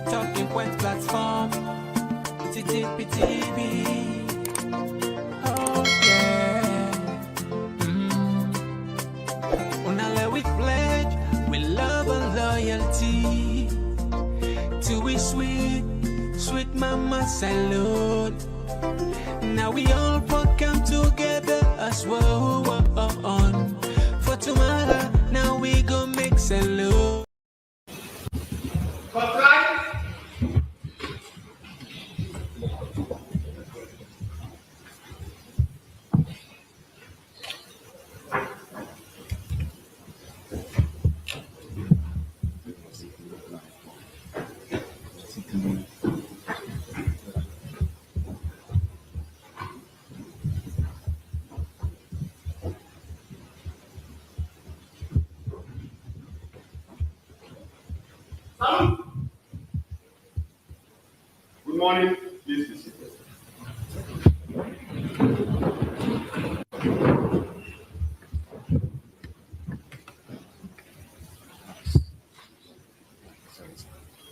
Talking Point platform. TTPTB. Oh yeah. Unale we pledge with love and loyalty to we sweet mama salute. Now we all come together as one. For tomorrow, now we go make salute. Good morning, please be seated.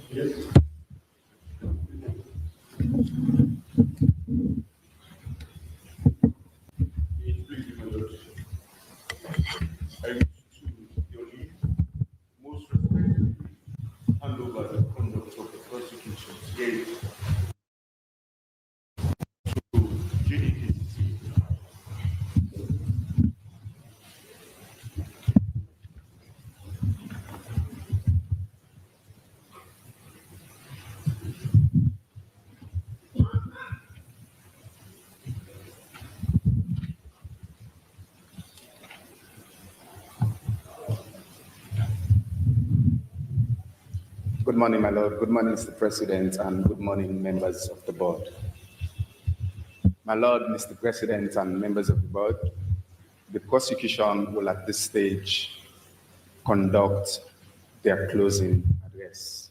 Yes. I wish to your leave most respectfully hand over the conduct of the prosecution today to JDKCC. Good morning, my Lord. Good morning, Mr. President, and good morning, members of the board. My Lord, Mr. President, and members of the board, the prosecution will at this stage conduct their closing address.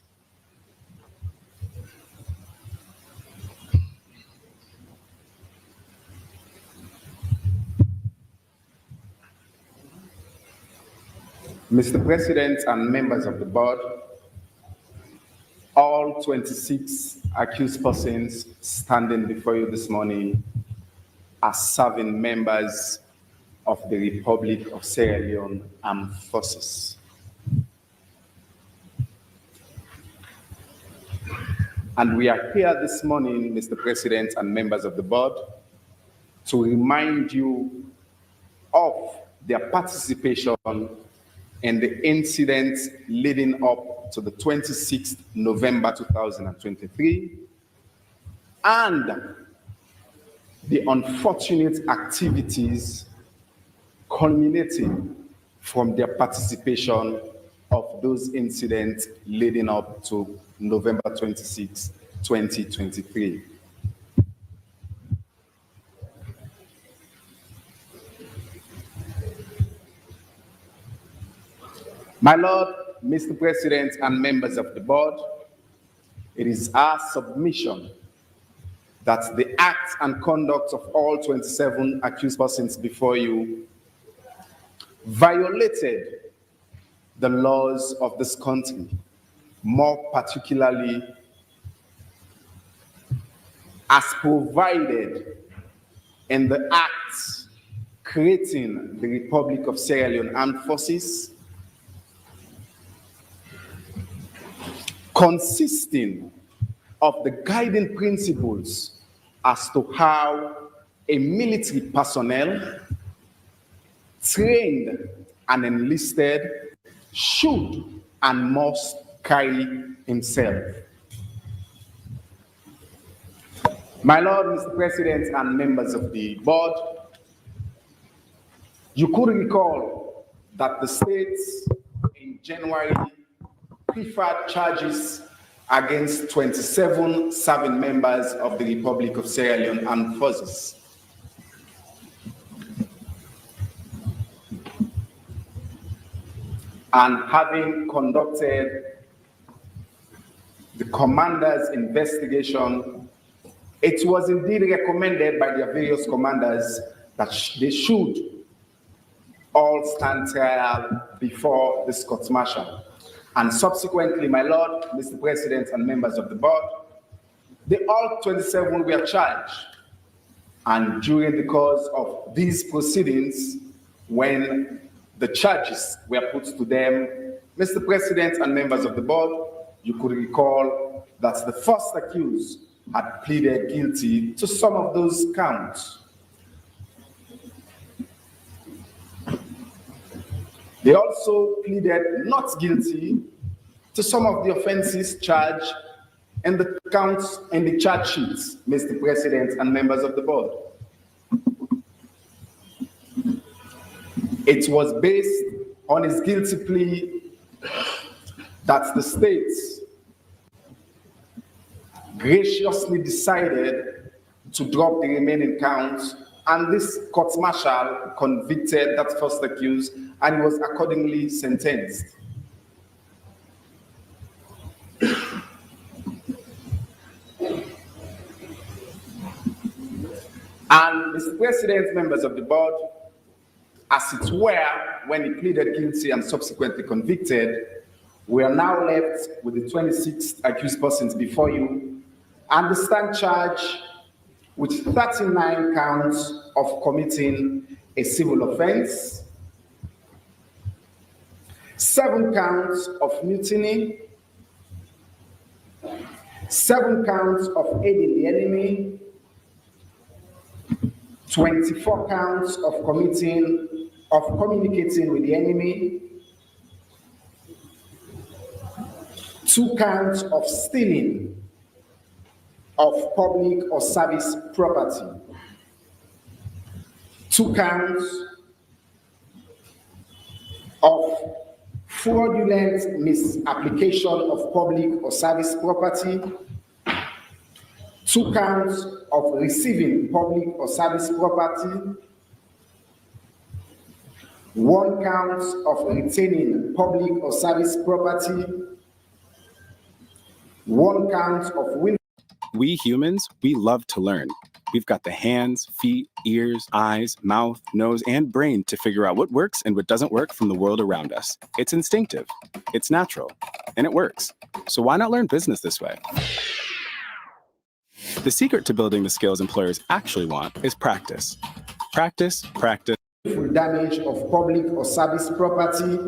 Mr. President and members of the board, all 26 accused persons standing before you this morning are serving members of the Republic of Sierra Leone Armed Forces. And we are here this morning, Mr. President and members of the board, to remind you of their participation in the incidents leading up to the 26th November 2023 and the unfortunate activities culminating from their participation of those incidents leading up to November 26, 2023. My Lord, Mr. President, and members of the board, it is our submission that the acts and conduct of all 27 accused persons before you violated the laws of this country, more particularly as provided in the acts creating the Republic of Sierra Leone Armed Forces, consisting of the guiding principles as to how a military personnel trained and enlisted should and must carry himself. My Lord, Mr. President, and members of the board, you could recall that the states in January preferred charges against 27 serving members of the Republic of Sierra Leone Armed Forces. And having conducted the commander's investigation, it was indeed recommended by their various commanders that they should all stand trial before this court martial. And subsequently, my Lord, Mr. President, and members of the board, they all 27 were charged. And during the course of these proceedings, when the charges were put to them, Mr. President and members of the board, you could recall that the first accused had pleaded guilty to some of those counts. They also pleaded not guilty to some of the offenses charged in the counts in the charge sheets, Mr. President and members of the board. It was based on his guilty plea that the states graciously decided to drop the remaining counts, and this court-martial convicted that first accused, and he was accordingly sentenced. And Mr. President, members of the board, as it were, when he pleaded guilty and subsequently convicted, we are now left with the 26 accused persons before you, and they stand charged with 39 counts of committing a civil offense, 7 counts of mutiny, 7 counts of aiding the enemy, 24 counts of communicating with the enemy, 2 counts of stealing of public or service property, 2 counts of fraudulent misapplication of public or service property, 2 counts of receiving public or service property, 1 count of retaining public or service property, 1 count of will. We humans, we love to learn. We've got the hands, feet, ears, eyes, mouth, nose, and brain to figure out what works and what doesn't work from the world around us. It's instinctive, it's natural, and it works. So why not learn business this way? The secret to building the skills employers actually want is practice. Practice, practice. Damage of public or service property,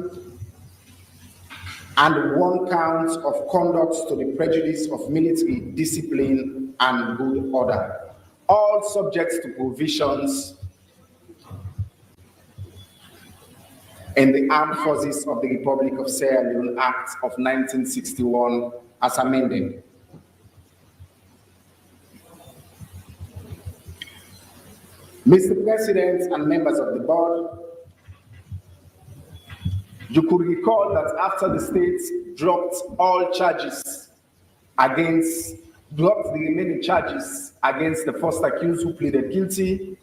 and 1 count of conduct to the prejudice of military discipline and good order, all subject to provisions in the Armed Forces of the Republic of Sierra Leone Act of 1961 as amended. Mr. President and members of the board, you could recall that after the states dropped the remaining charges against the first accused who pleaded guilty,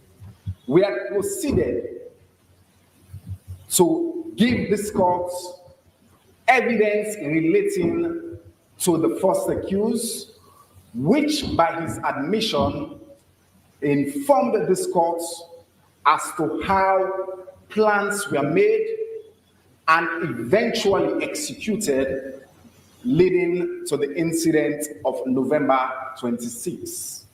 we had proceeded to give this court evidence relating to the first accused, which by his admission informed this court as to how plans were made and eventually executed, leading to the incident of November 26.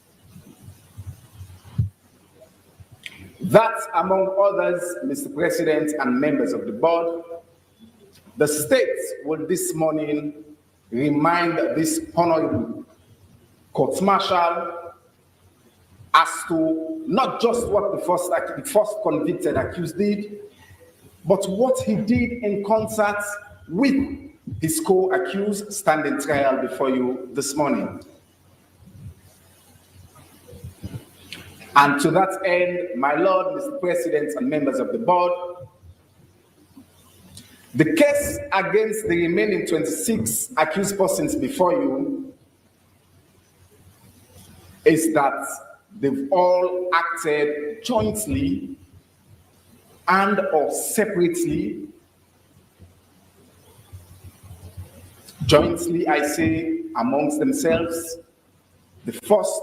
That, among others, Mr. President and members of the board, the state will this morning remind this honorable court-martial as to not just what the first convicted accused did, but what he did in concert with his co-accused standing trial before you this morning. And to that end, my Lord, Mr. President, and members of the board, the case against the remaining 26 accused persons before you is that they've all acted jointly and or separately. Jointly, I say, amongst themselves, the first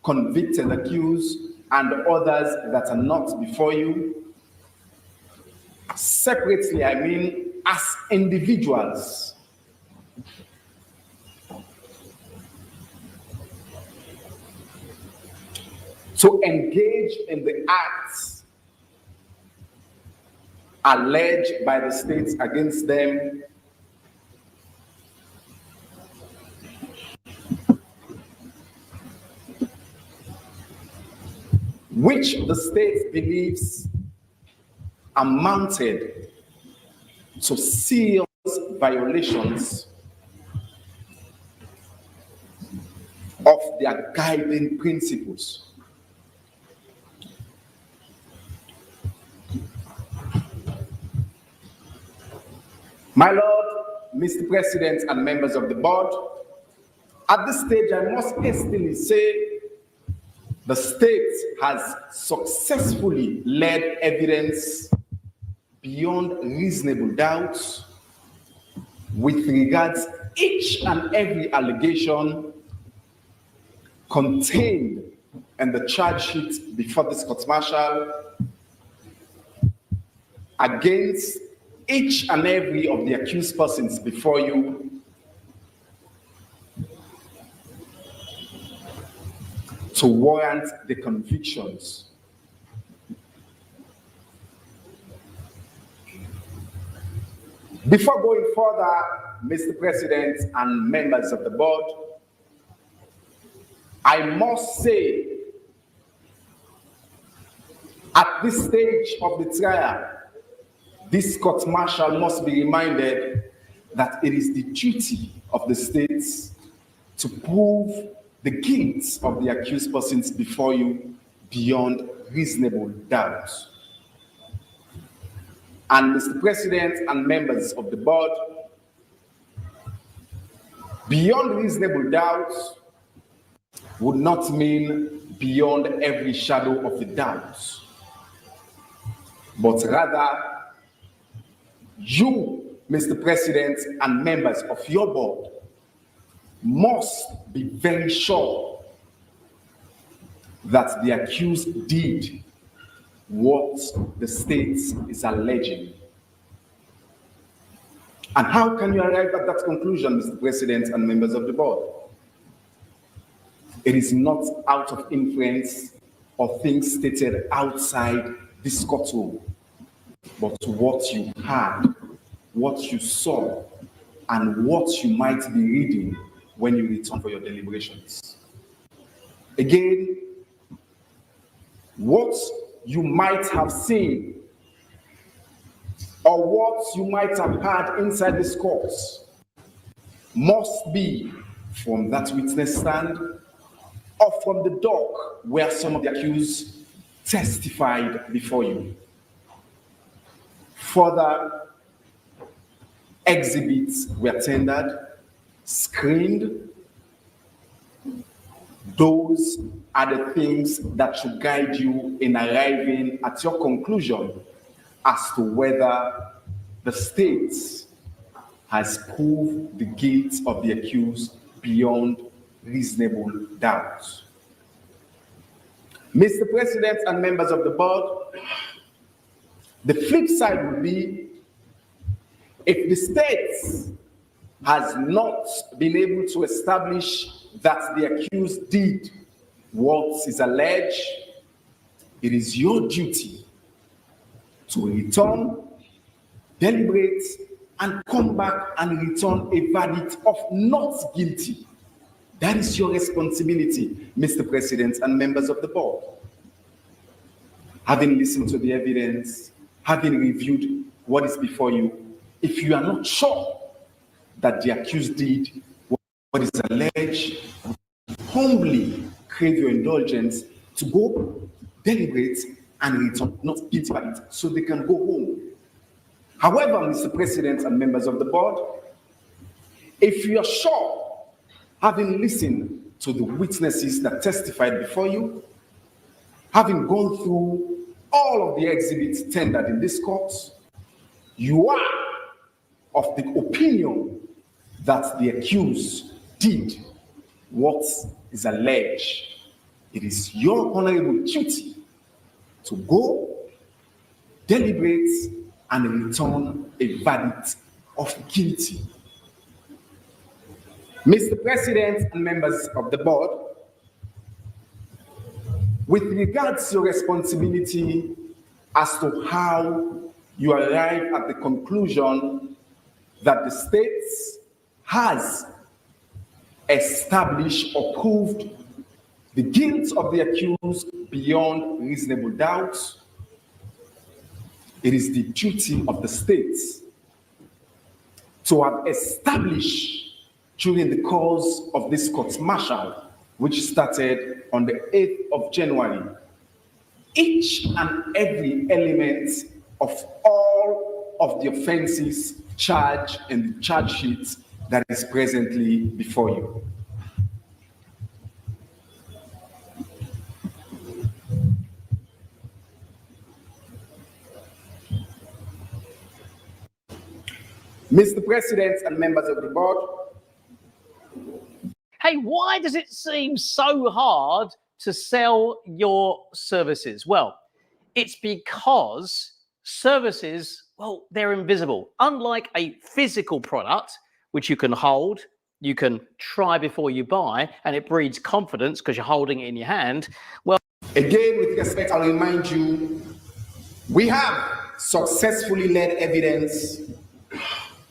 convicted accused and the others that are not before you. Separately, I mean as individuals, to engage in the acts alleged by the states against them, which the state believes amounted to serious violations of their guiding principles. My Lord, Mr. President, and members of the board, at this stage, I must hastily say the state has successfully led evidence beyond reasonable doubt with regards each and every allegation contained in the charge sheet before this court-martial against each and every of the accused persons before you, to warrant the convictions. Before going further, Mr. President and members of the board, I must say, at this stage of the trial, this court-martial must be reminded that it is the duty of the states to prove the guilt of the accused persons before you beyond reasonable doubt. And Mr. President and members of the board, beyond reasonable doubt would not mean beyond every shadow of a doubt, but rather you, Mr. President, and members of your board must be very sure that the accused did what the state is alleging. And how can you arrive at that conclusion, Mr. President and members of the board? It is not out of inference or things stated outside this courtroom, but what you heard, what you saw, and what you might be reading when you return for your deliberations. Again, what you might have seen or what you might have heard inside this court must be from that witness stand or from the dock where some of the accused testified before you. Further exhibits were tendered, screened. Those are the things that should guide you in arriving at your conclusion as to whether the state has proved the guilt of the accused beyond reasonable doubt. Mr. President and members of the board, the flip side would be if the state has not been able to establish that the accused did what is alleged, it is your duty to return, deliberate, and come back and return a verdict of not guilty. That is your responsibility, Mr. President and members of the board. Having listened to the evidence, having reviewed what is before you, if you are not sure that the accused did what is alleged, humbly crave your indulgence to go deliberate and return not guilty verdict so they can go home. However, Mr. President and members of the board, if you are sure, having listened to the witnesses that testified before you, having gone through all of the exhibits tendered in this court, you are of the opinion that the accused did what is alleged, it is your honorable duty to go, deliberate, and return a verdict of guilty. Mr. President and members of the board, with regards to your responsibility as to how you arrive at the conclusion that the state has established or proved the guilt of the accused beyond reasonable doubt, it is the duty of the state to have established during the course of this court-martial, which started on the 8th of January, each and every element of all of the offenses charged in the charge sheet that is presently before you. Mr. President and members of the board. Hey, why does it seem so hard to sell your services? Well, it's because services, well, they're invisible. Unlike a physical product, which you can hold, you can try before you buy, and it breeds confidence because you're holding it in your hand. Well, again, with respect, I'll remind you, we have successfully led evidence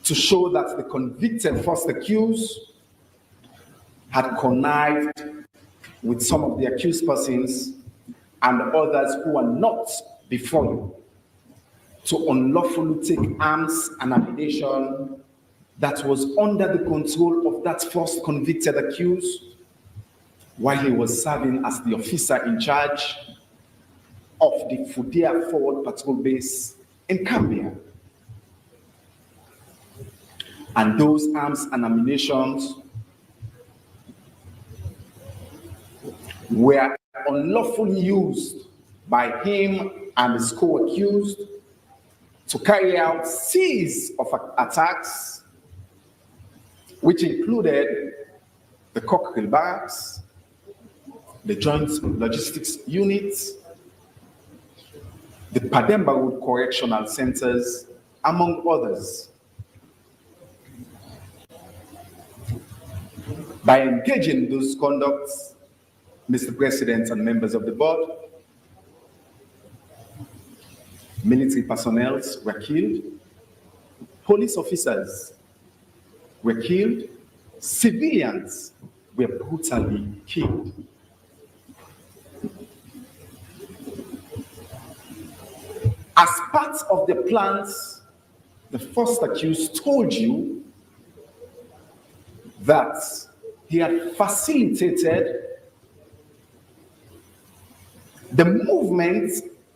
to show that the convicted first accused had connived with some of the accused persons and others who are not before you to unlawfully take arms and ammunition that was under the control of that first convicted accused while he was serving as the officer in charge of the Fudea Forward Patrol Base in Gambia. And those arms and ammunitions were unlawfully used by him and his co-accused to carry out series of attacks, which included the Cockrell Barracks, the Joint Logistics Units, the Pademba Road Correctional Centers, among others. By engaging those conducts, Mr. President and members of the board, military personnel were killed, police officers were killed, civilians were brutally killed. As part of the plans, the first accused told you that he had facilitated the movement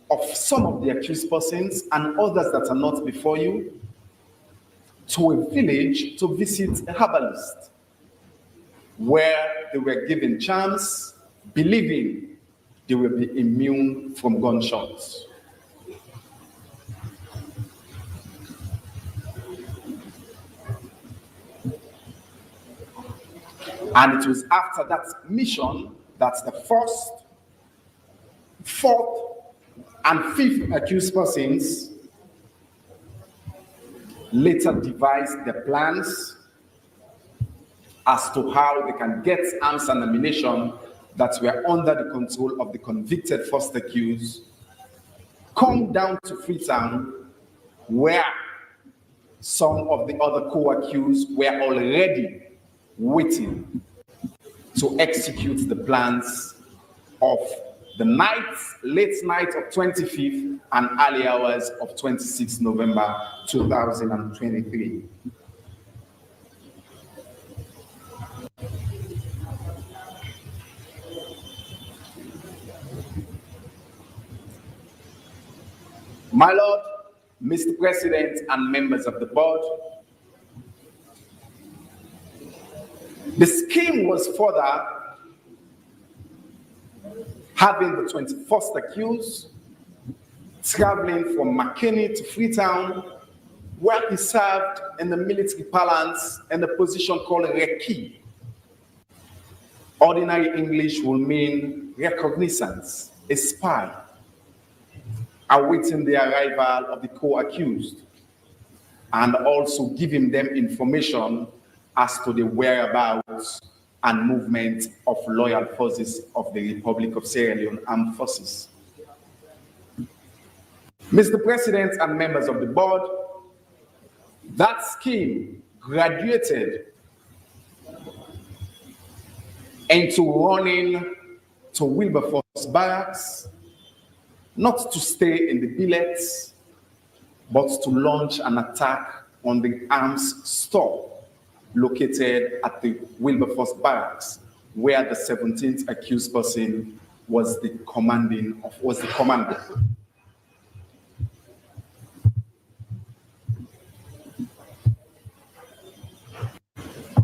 of some of the accused persons and others that are not before you to a village to visit a herbalist, where they were given charms, believing they will be immune from gunshots. And it was after that mission that the first, fourth, and fifth accused persons later devised the plans as to how they can get arms and ammunition that were under the control of the convicted first accused, come down to Freetown, where some of the other co-accused were already waiting to execute the plans of the late night of 25th and early hours of 26th November 2023. My Lord, Mr. President, and members of the board, the scheme was further having the 21st accused traveling from McKinney to Freetown, where he served in the military parlance in the position called Reki. Ordinary English will mean recognizance, a spy, awaiting the arrival of the co-accused, and also giving them information as to the whereabouts and movement of loyal forces of the Republic of Sierra Leone Armed Forces. Mr. President and members of the board, that scheme graduated into running to Wilberforce Barracks, not to stay in the billets, but to launch an attack on the arms store located at the Wilberforce Barracks, where the 17th accused person was the commander.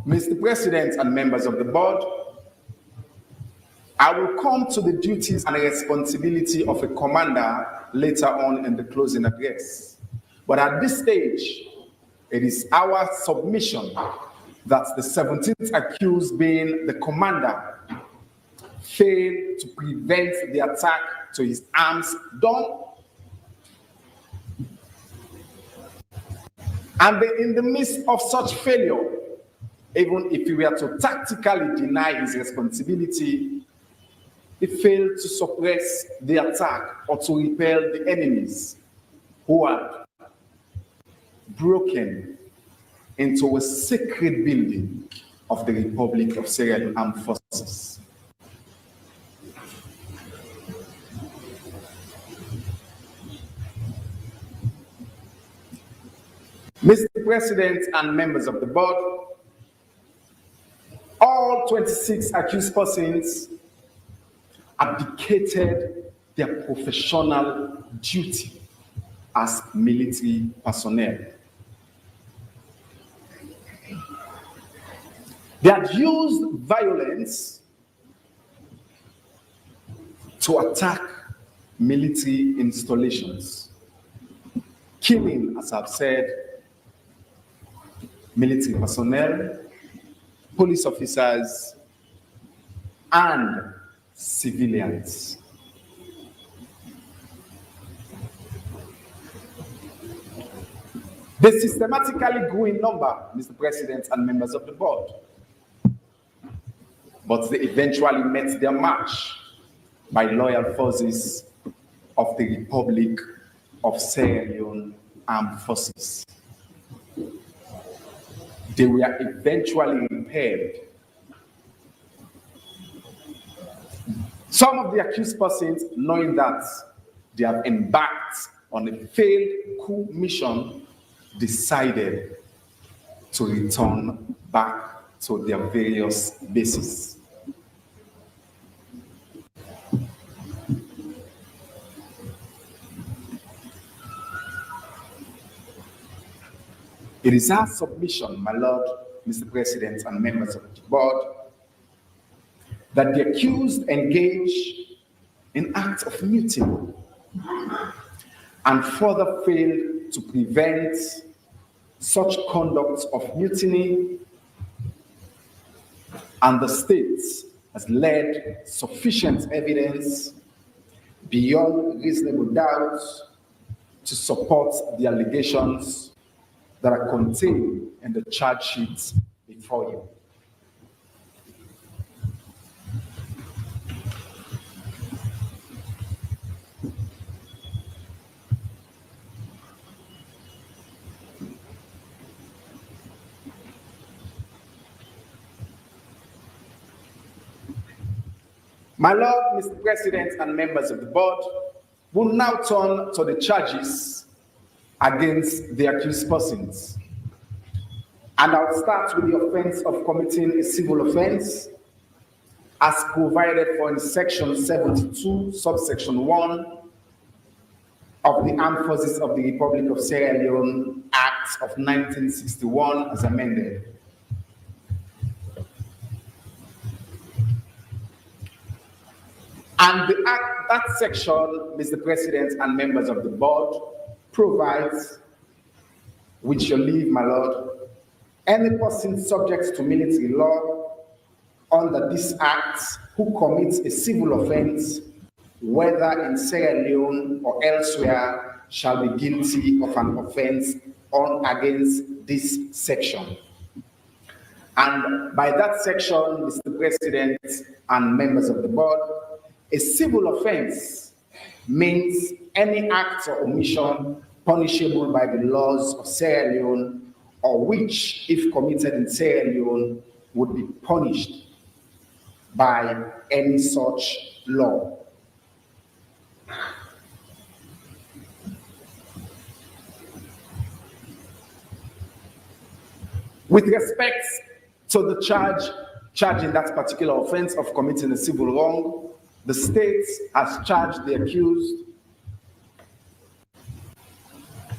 Mr. President and members of the board, I will come to the duties and responsibility of a commander later on in the closing address. But at this stage, it is our submission that the 17th accused, being the commander, failed to prevent the attack to his arms done. And in the midst of such failure, even if he were to tactically deny his responsibility, he failed to suppress the attack or to repel the enemies who had broken into a sacred building of the Republic of Sierra Leone Armed Forces. Mr. President and members of the board, all 26 accused persons abdicated their professional duty as military personnel. They had used violence to attack military installations, killing, as I've said, military personnel, police officers, and civilians. They systematically grew in number, Mr. President and members of the board, but they eventually met their match by loyal forces of the Republic of Sierra Leone Armed Forces. They were eventually repelled. Some of the accused persons, knowing that they have embarked on a failed coup mission, decided to return back to their various bases. It is our submission, my Lord, Mr. President, and members of the board, that the accused engage in acts of mutiny and further failed to prevent such conduct of mutiny, and the state has led sufficient evidence beyond reasonable doubt to support the allegations that are contained in the charge sheet before you. My Lord, Mr. President, and members of the board, will now turn to the charges against the accused persons. And I'll start with the offense of committing a civil offense as provided for in section 72, subsection 1 of the Armed Forces of the Republic of Sierra Leone Act of 1961 as amended. And the act, that section, Mr. President and members of the board, provides, with your leave, my Lord, any person subject to military law under this act who commits a civil offense, whether in Sierra Leone or elsewhere, shall be guilty of an offense on against this section. And by that section, Mr. President and members of the board, a civil offense means any act or omission punishable by the laws of Sierra Leone, or which, if committed in Sierra Leone, would be punished by any such law. With respect to the charge in that particular offense of committing a civil wrong, the state has charged the accused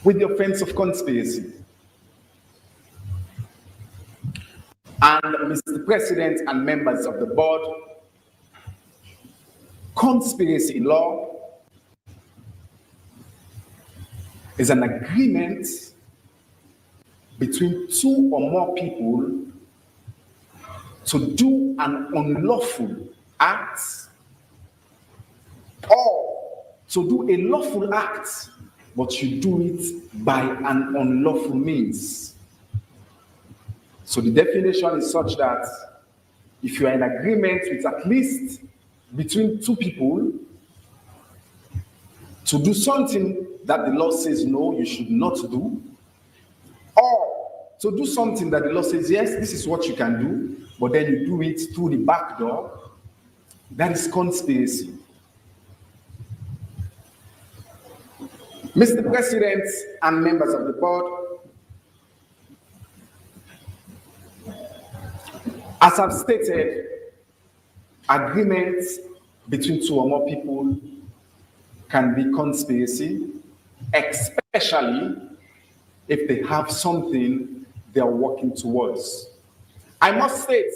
with the offense of conspiracy. And Mr. President and members of the board, conspiracy law is an agreement between two or more people to do an unlawful act or to do a lawful act, but you do it by an unlawful means. So the definition is such that if you are in agreement with at least between two people to do something that the law says no, you should not do, or to do something that the law says yes, this is what you can do, but then you do it through the back door, that is conspiracy. Mr. President and members of the board, as I've stated, agreements between two or more people can be conspiracy, especially if they have something they are working towards. I must state,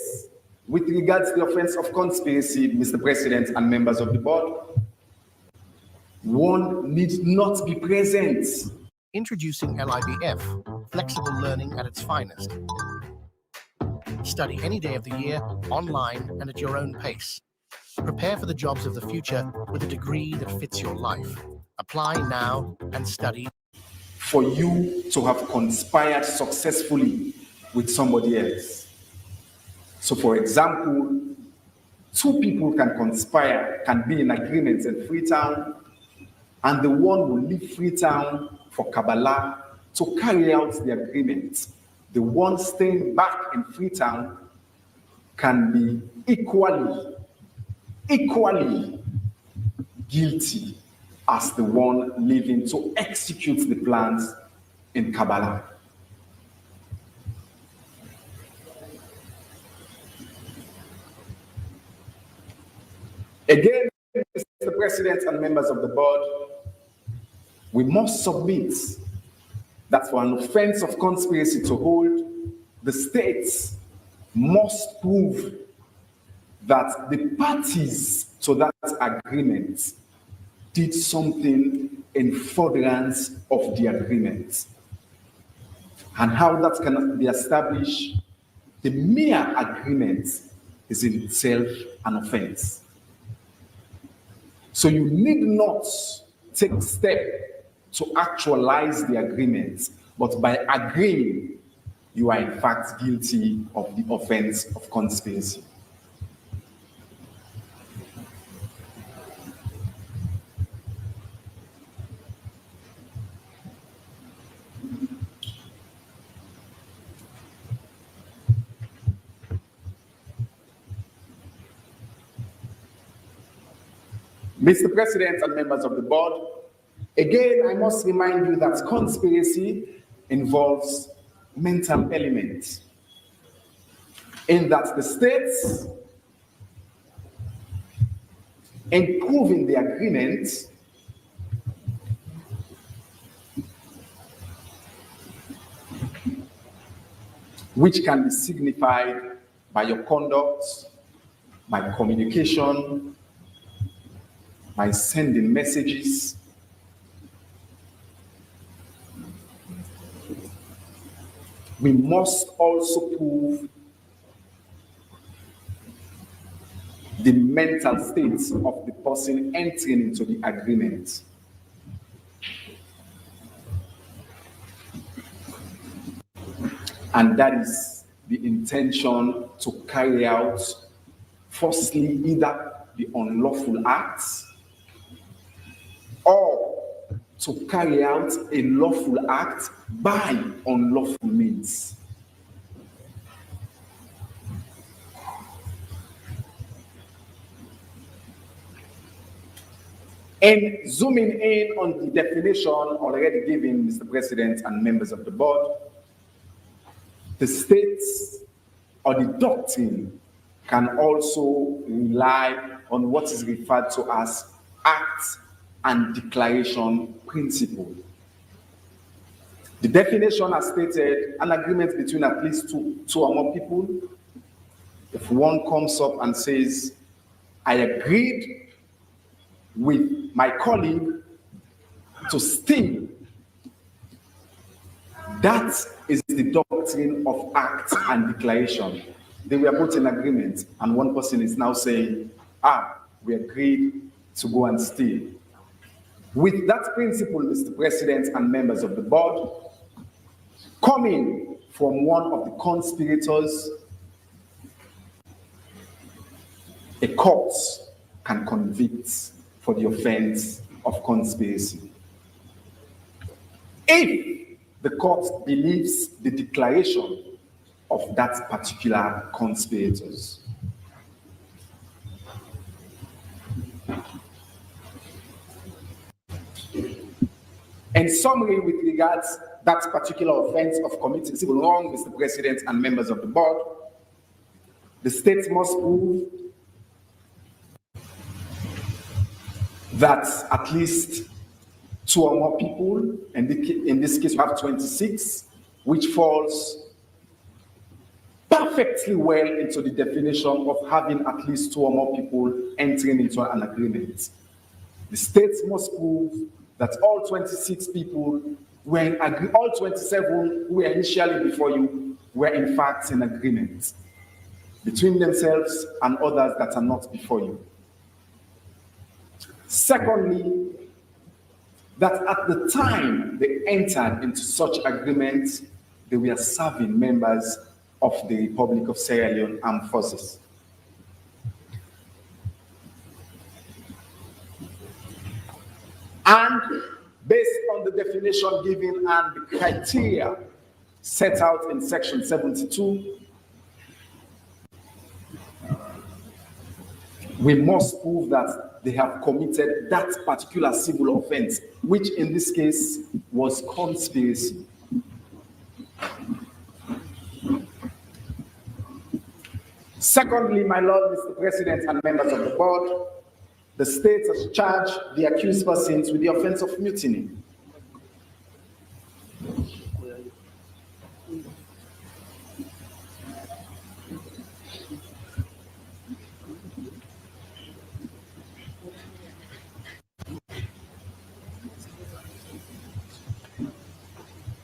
with regards to the offense of conspiracy, Mr. President and members of the board, one need not be present. Introducing LIBF, flexible learning at its finest. Study any day of the year, online and at your own pace. Prepare for the jobs of the future with a degree that fits your life. Apply now and study. For you to have conspired successfully with somebody else. So for example, two people can conspire, can be in agreement in Freetown, and the one will leave Freetown for Kabbalah to carry out the agreement. The one staying back in Freetown can be equally guilty as the one leaving to execute the plans in Kabbalah. Again, Mr. President and members of the board, we must submit that for an offense of conspiracy to hold, the states must prove that the parties to that agreement did something in furtherance of the agreement. And how that can be established, the mere agreement is in itself an offense. So you need not take step to actualize the agreement, but by agreeing, you are in fact guilty of the offense of conspiracy. Mr. President and members of the board, again, I must remind you that conspiracy involves mental elements, in that the states, in proving the agreement, which can be signified by your conduct, by communication, by sending messages, we must also prove the mental states of the person entering into the agreement. And that is the intention to carry out, firstly, either the unlawful acts or to carry out a lawful act by unlawful means. And zooming in on the definition already given, Mr. President and members of the board, the states or the doctrine can also rely on what is referred to as act and declaration principle. The definition has stated an agreement between at least two or more people. If one comes up and says, I agreed with my colleague to steal, that is the doctrine of act and declaration. They were both in agreement, and one person is now saying, we agreed to go and steal. With that principle, Mr. President and members of the board, coming from one of the conspirators, a court can convict for the offense of conspiracy. If the court believes the declaration of that particular conspirators. In summary, with regards that particular offense of committing civil wrong, Mr. President and members of the board, the state must prove that at least 2 or more people, and in this case we have 26, which falls perfectly well into the definition of having at least 2 or more people entering into an agreement. The states must prove that all 26 people were all 27 who were initially before you were in fact in agreement between themselves and others that are not before you. Secondly, that at the time they entered into such agreements, they were serving members of the Republic of Sierra Leone Armed Forces. And based on the definition given and the criteria set out in section 72, we must prove that they have committed that particular civil offense, which in this case was conspiracy. Secondly, my Lord, Mr. President and members of the board, the state has charged the accused persons with the offense of mutiny.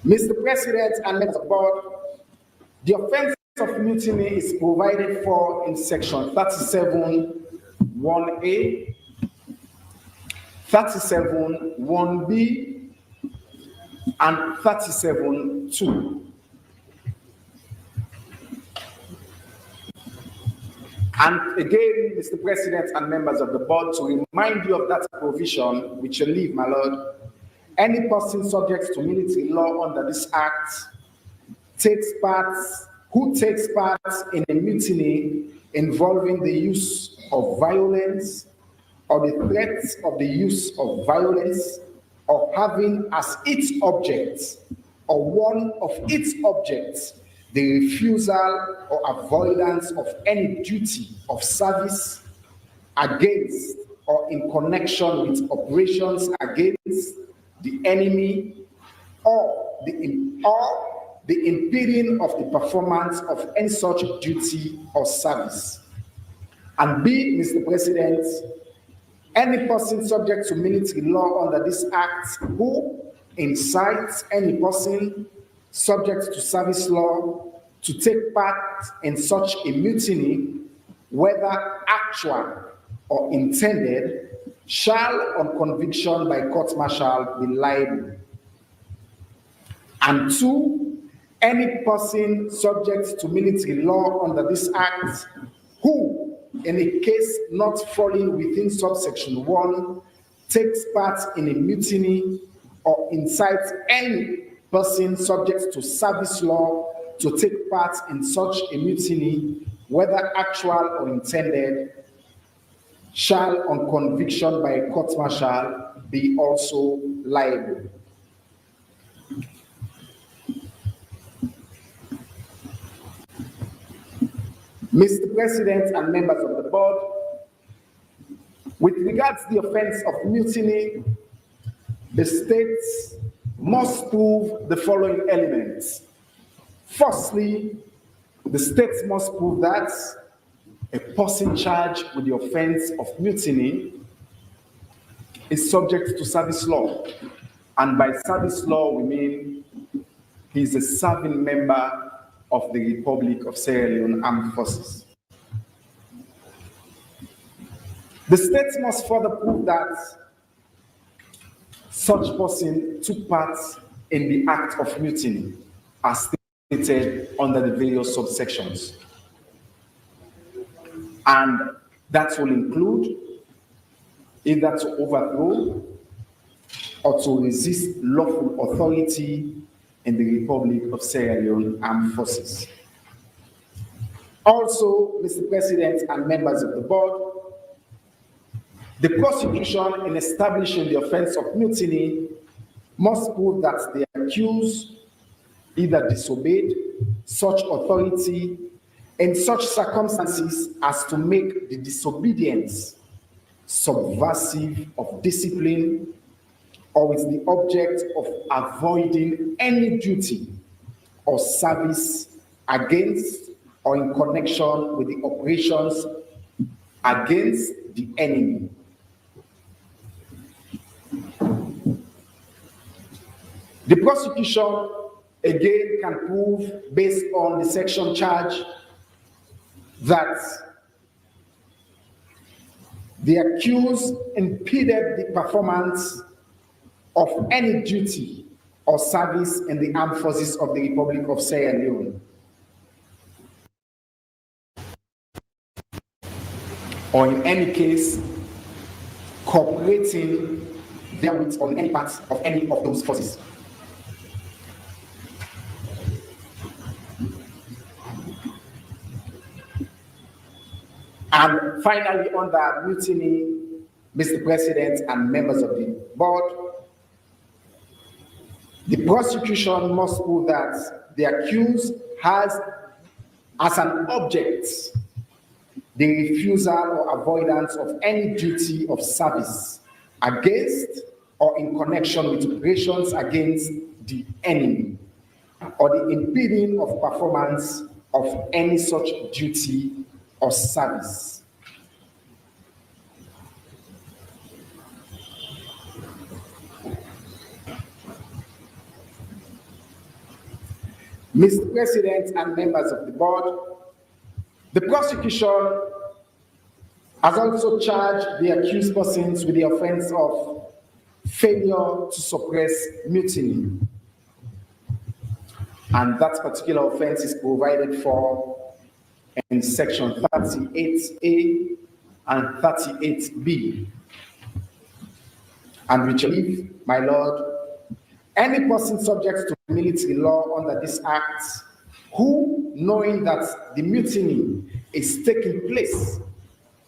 Mr. President and members of the board, the offense of mutiny is provided for in section 37(1)(a), 37(1)(b), and 37(2). And again, Mr. President and members of the board, to remind you of that provision, which you leave, my Lord, any person subject to military law under this act who takes part in a mutiny involving the use of violence or the threats of the use of violence, or having as its object or one of its objects the refusal or avoidance of any duty of service against or in connection with operations against the enemy, or the impeding of the performance of any such duty or service. And B, Mr. President, any person subject to military law under this act who incites any person subject to service law to take part in such a mutiny, whether actual or intended, shall, on conviction by court-martial, be liable. And 2, any person subject to military law under this act who, in a case not falling within subsection 1, takes part in a mutiny or incites any person subject to service law to take part in such a mutiny, whether actual or intended, shall, on conviction by a court-martial, be also liable. Mr. President and members of the board, with regards to the offense of mutiny, the states must prove the following elements. Firstly, the states must prove that a person charged with the offense of mutiny is subject to service law. And by service law, we mean he is a serving member of the Republic of Sierra Leone Armed Forces. The states must further prove that such person took part in the act of mutiny as stated under the various subsections. And that will include either to overthrow or to resist lawful authority in the Republic of Sierra Leone Armed Forces. Also, Mr. President and members of the board, the prosecution in establishing the offense of mutiny must prove that the accused either disobeyed such authority in such circumstances as to make the disobedience subversive of discipline or with the object of avoiding any duty or service against or in connection with the operations against the enemy. The prosecution, again, can prove, based on the section charge, that the accused impeded the performance of any duty or service in the armed forces of the Republic of Sierra Leone, or in any case, cooperating therewith on any part of any of those forces. And finally, under mutiny, Mr. President and members of the board, the prosecution must prove that the accused has as an object the refusal or avoidance of any duty of service against or in connection with operations against the enemy, or the impeding of performance of any such duty or service. Mr. President and members of the board, the prosecution has also charged the accused persons with the offense of failure to suppress mutiny. And that particular offense is provided for in section 38A and 38B. And which leave, my Lord, any person subject to military law under this act who, knowing that the mutiny is taking place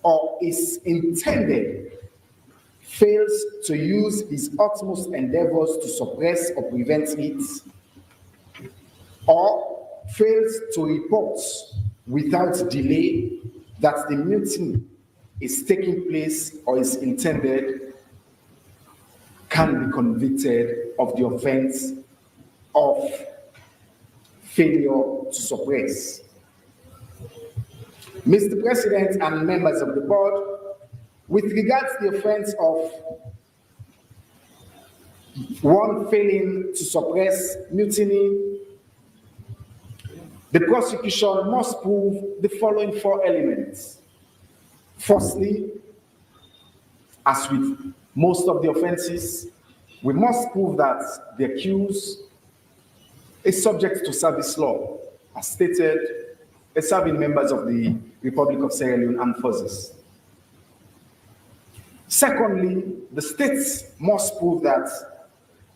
or is intended, fails to use his utmost endeavors to suppress or prevent it, or fails to report without delay that the mutiny is taking place or is intended, can be convicted of the offense of failure to suppress. Mr. President and members of the board, with regards to the offense of one failing to suppress mutiny, the prosecution must prove the following four elements. Firstly, as with most of the offenses, we must prove that the accused is subject to service law, as stated, as serving members of the Republic of Sierra Leone Armed Forces. Secondly, the states must prove that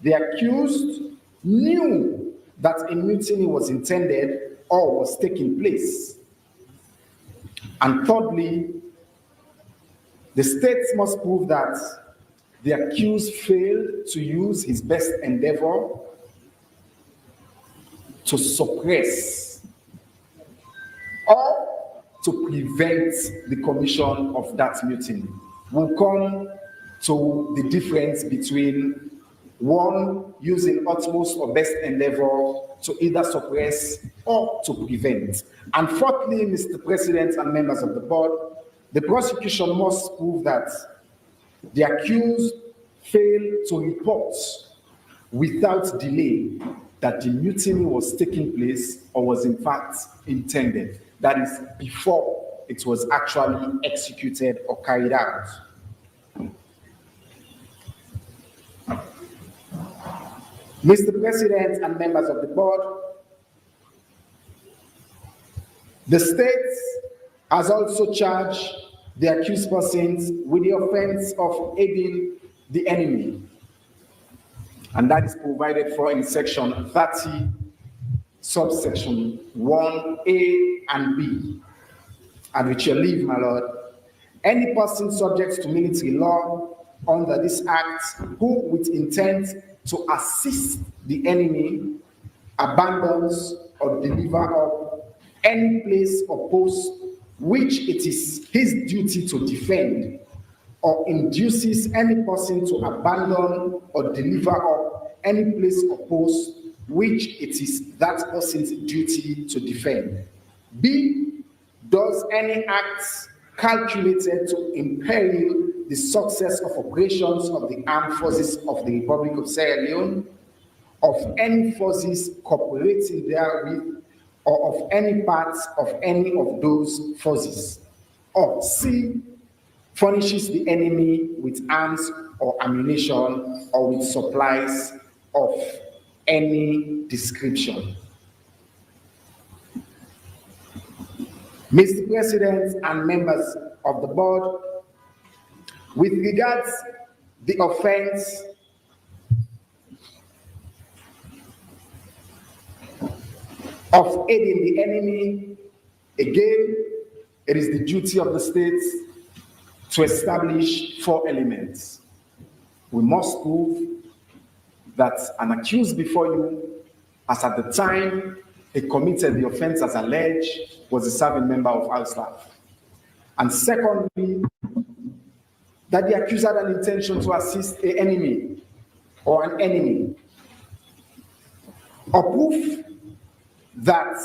the accused knew that a mutiny was intended or was taking place. And thirdly, the states must prove that the accused failed to use his best endeavor to suppress or to prevent the commission of that mutiny. We'll come to the difference between one using utmost or best endeavor to either suppress or to prevent. And fourthly, Mr. President and members of the board, the prosecution must prove that the accused failed to report without delay that the mutiny was taking place or was in fact intended. That is, before it was actually executed or carried out. Mr. President and members of the board, the state has also charged the accused persons with the offense of aiding the enemy. And that is provided for in section 30, subsection 1A and B. And with your leave, my lord, any person subject to military law under this act who with intent to assist the enemy abandons or deliver up any place or post which it is his duty to defend, or induces any person to abandon or deliver up any place or post which it is that person's duty to defend. B, does any act calculated to imperil the success of operations of the armed forces of the Republic of Sierra Leone, of any forces cooperating therewith, or of any parts of any of those forces. Or C, furnishes the enemy with arms or ammunition or with supplies of any description. Mr. President and members of the board, with regards the offense of aiding the enemy, again, it is the duty of the states to establish 4 elements. We must prove that an accused before you, as at the time he committed the offense as alleged, was a serving member of our staff. And secondly, that the accused had an intention to assist an enemy or an enemy. Or proof that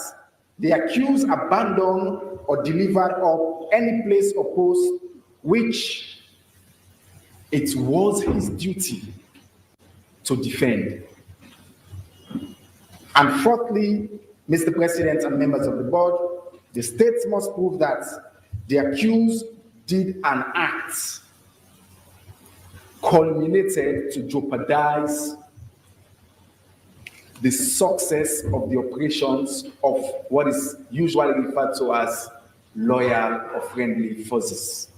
the accused abandoned or delivered up any place or post which it was his duty to defend. And fourthly, Mr. President and members of the board, the states must prove that the accused did an act culminated to jeopardize the success of the operations of what is usually referred to as loyal or friendly forces.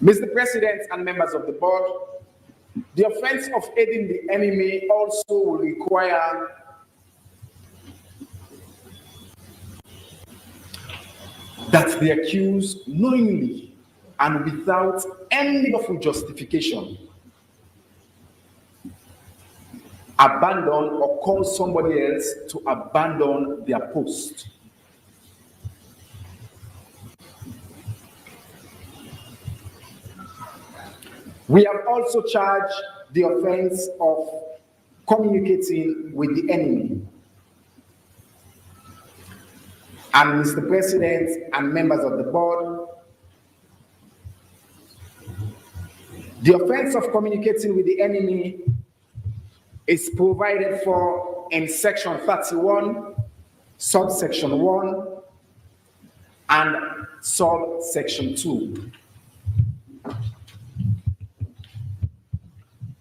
Mr. President and members of the board, the offense of aiding the enemy also will require that the accused knowingly and without any lawful justification abandon or cause somebody else to abandon their post. We have also charged the offense of communicating with the enemy. And Mr. President and members of the board, the offense of communicating with the enemy is provided for in section 31, subsection 1, and subsection 2.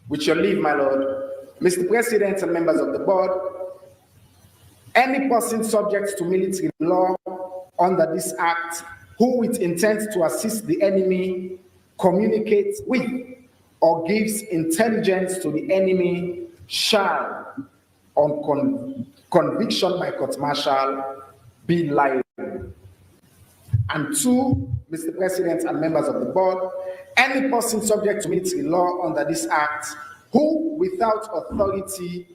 With your leave, my Lord, Mr. President and members of the board, any person subject to military law under this act who with intent to assist the enemy communicates with or gives intelligence to the enemy shall, on conviction by court-martial, be liable. And 2, Mr. President and members of the board, any person subject to military law under this act who, without authority,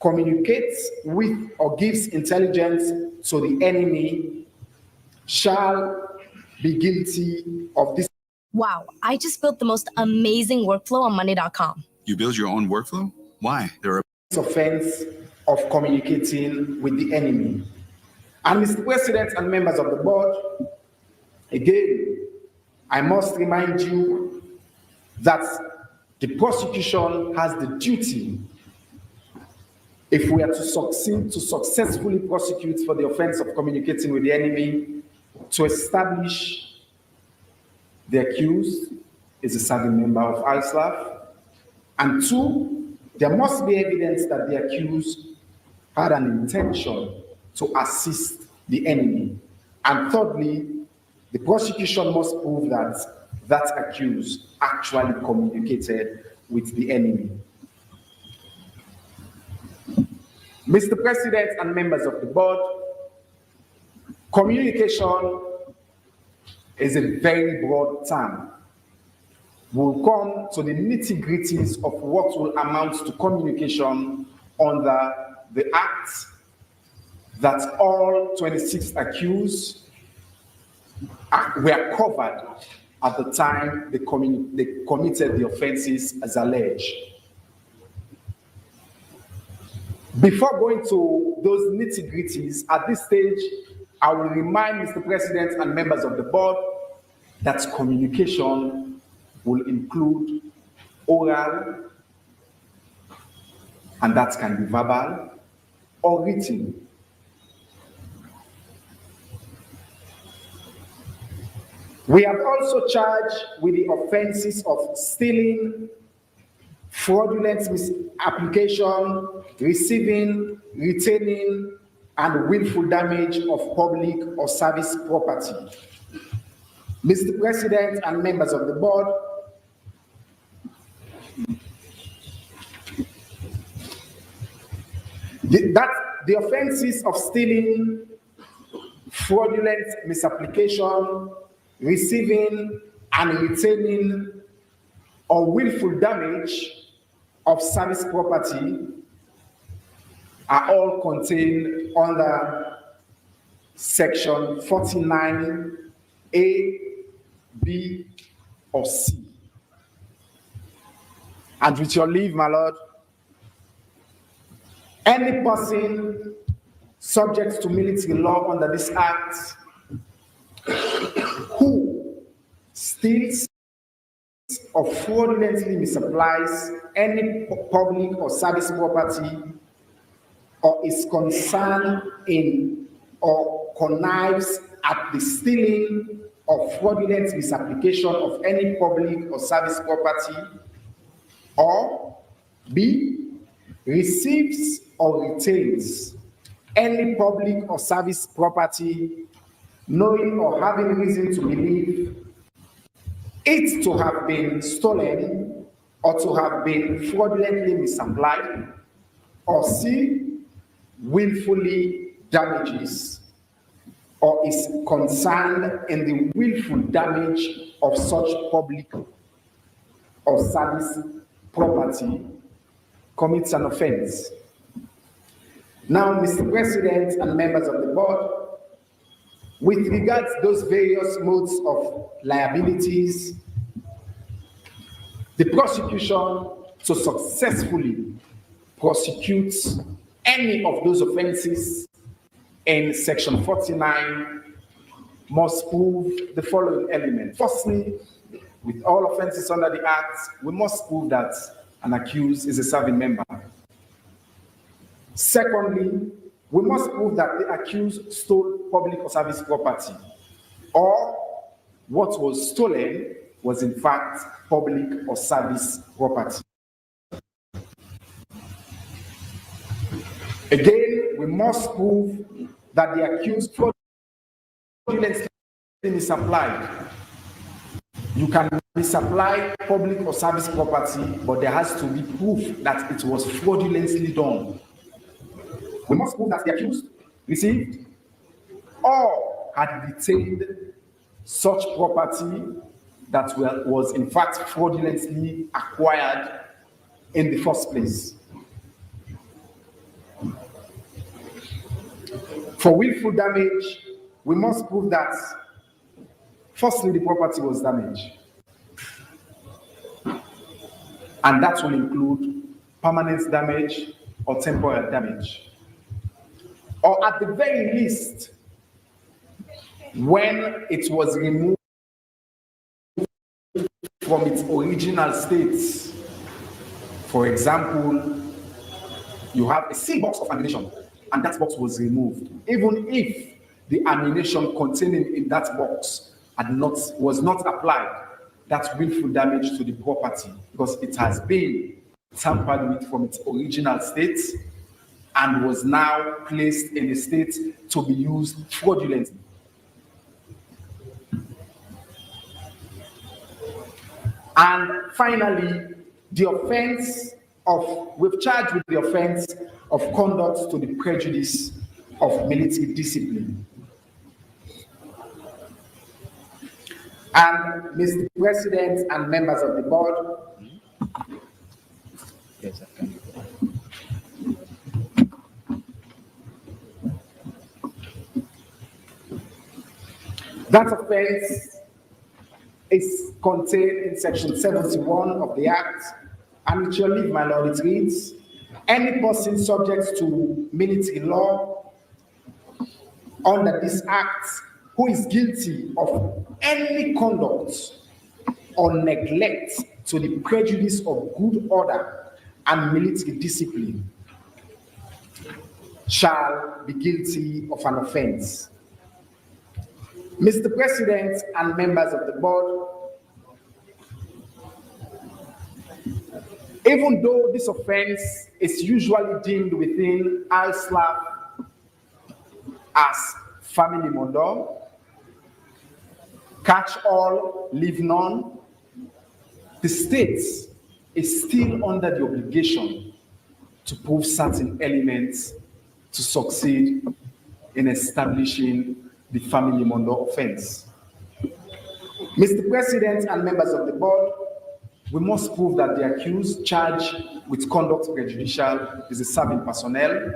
communicates with or gives intelligence to the enemy shall be guilty of this. Wow, I just built the most amazing workflow on Monday.com. You build your own workflow? Why? There are offense of communicating with the enemy. And Mr. President and members of the board, again, I must remind you that the prosecution has the duty, if we are to succeed to successfully prosecute for the offense of communicating with the enemy, to establish the accused is a serving member of ISLAF, and 2, there must be evidence that the accused had an intention to assist the enemy, and thirdly, the prosecution must prove that that accused actually communicated with the enemy. Mr. President and members of the board, communication is a very broad term. We'll come to the nitty-gritties of what will amount to communication under the act that all 26 accused were covered at the time they committed the offenses as alleged. Before going to those nitty-gritties, at this stage, I will remind Mr. President and members of the board that communication will include oral, and that can be verbal or written. We have also charged with the offenses of stealing, fraudulent misapplication, receiving, retaining, and willful damage of public or service property. Mr. President and members of the board, the offenses of stealing, fraudulent misapplication, receiving and retaining, or willful damage of service property are all contained under section 49A, B, or C. And with your leave, my lord, any person subject to military law under this act who steals or fraudulently misapplies any public or service property, or is concerned in or connives at the stealing or fraudulent misapplication of any public or service property, or B, receives or retains any public or service property, knowing or having reason to believe it to have been stolen or to have been fraudulently misapplied, or C, willfully damages or is concerned in the willful damage of such public or service property, commits an offense. Now, Mr. President and members of the board, with regards to those various modes of liabilities, the prosecution to successfully prosecute any of those offenses in section 49 must prove the following element. Firstly, with all offenses under the act, we must prove that an accused is a serving member. Secondly, we must prove that the accused stole public or service property. or what was stolen was in fact public or service property. Again, we must prove that the accused fraudulently misapplied. You can misapply public or service property, but there has to be proof that it was fraudulently done. We must prove that the accused received or had retained such property that was in fact fraudulently acquired in the first place. For willful damage, we must prove that firstly the property was damaged, and that will include permanent damage or temporary damage, or at the very least, when it was removed from its original state. For example, you have a C box of ammunition, and that box was removed. Even if the ammunition containing in that box was not applied, that's willful damage to the property, because it has been tampered with from its original state and was now placed in a state to be used fraudulently. And finally, the offense of, we've charged with the offense of conduct to the prejudice of military discipline. And Mr. President and members of the board, that offense is contained in section 71 of the Act, and it shall leave, my lord, it reads, any person subject to military law under this Act who is guilty of any conduct or neglect to the prejudice of good order and military discipline shall be guilty of an offense. Mr. President and members of the board, even though this offense is usually deemed within ISLAP as family murder, catch all, leave none, the state is still under the obligation to prove certain elements to succeed in establishing the family murder offense. Mr. President and members of the board, we must prove that the accused charged with conduct prejudicial is a serving personnel.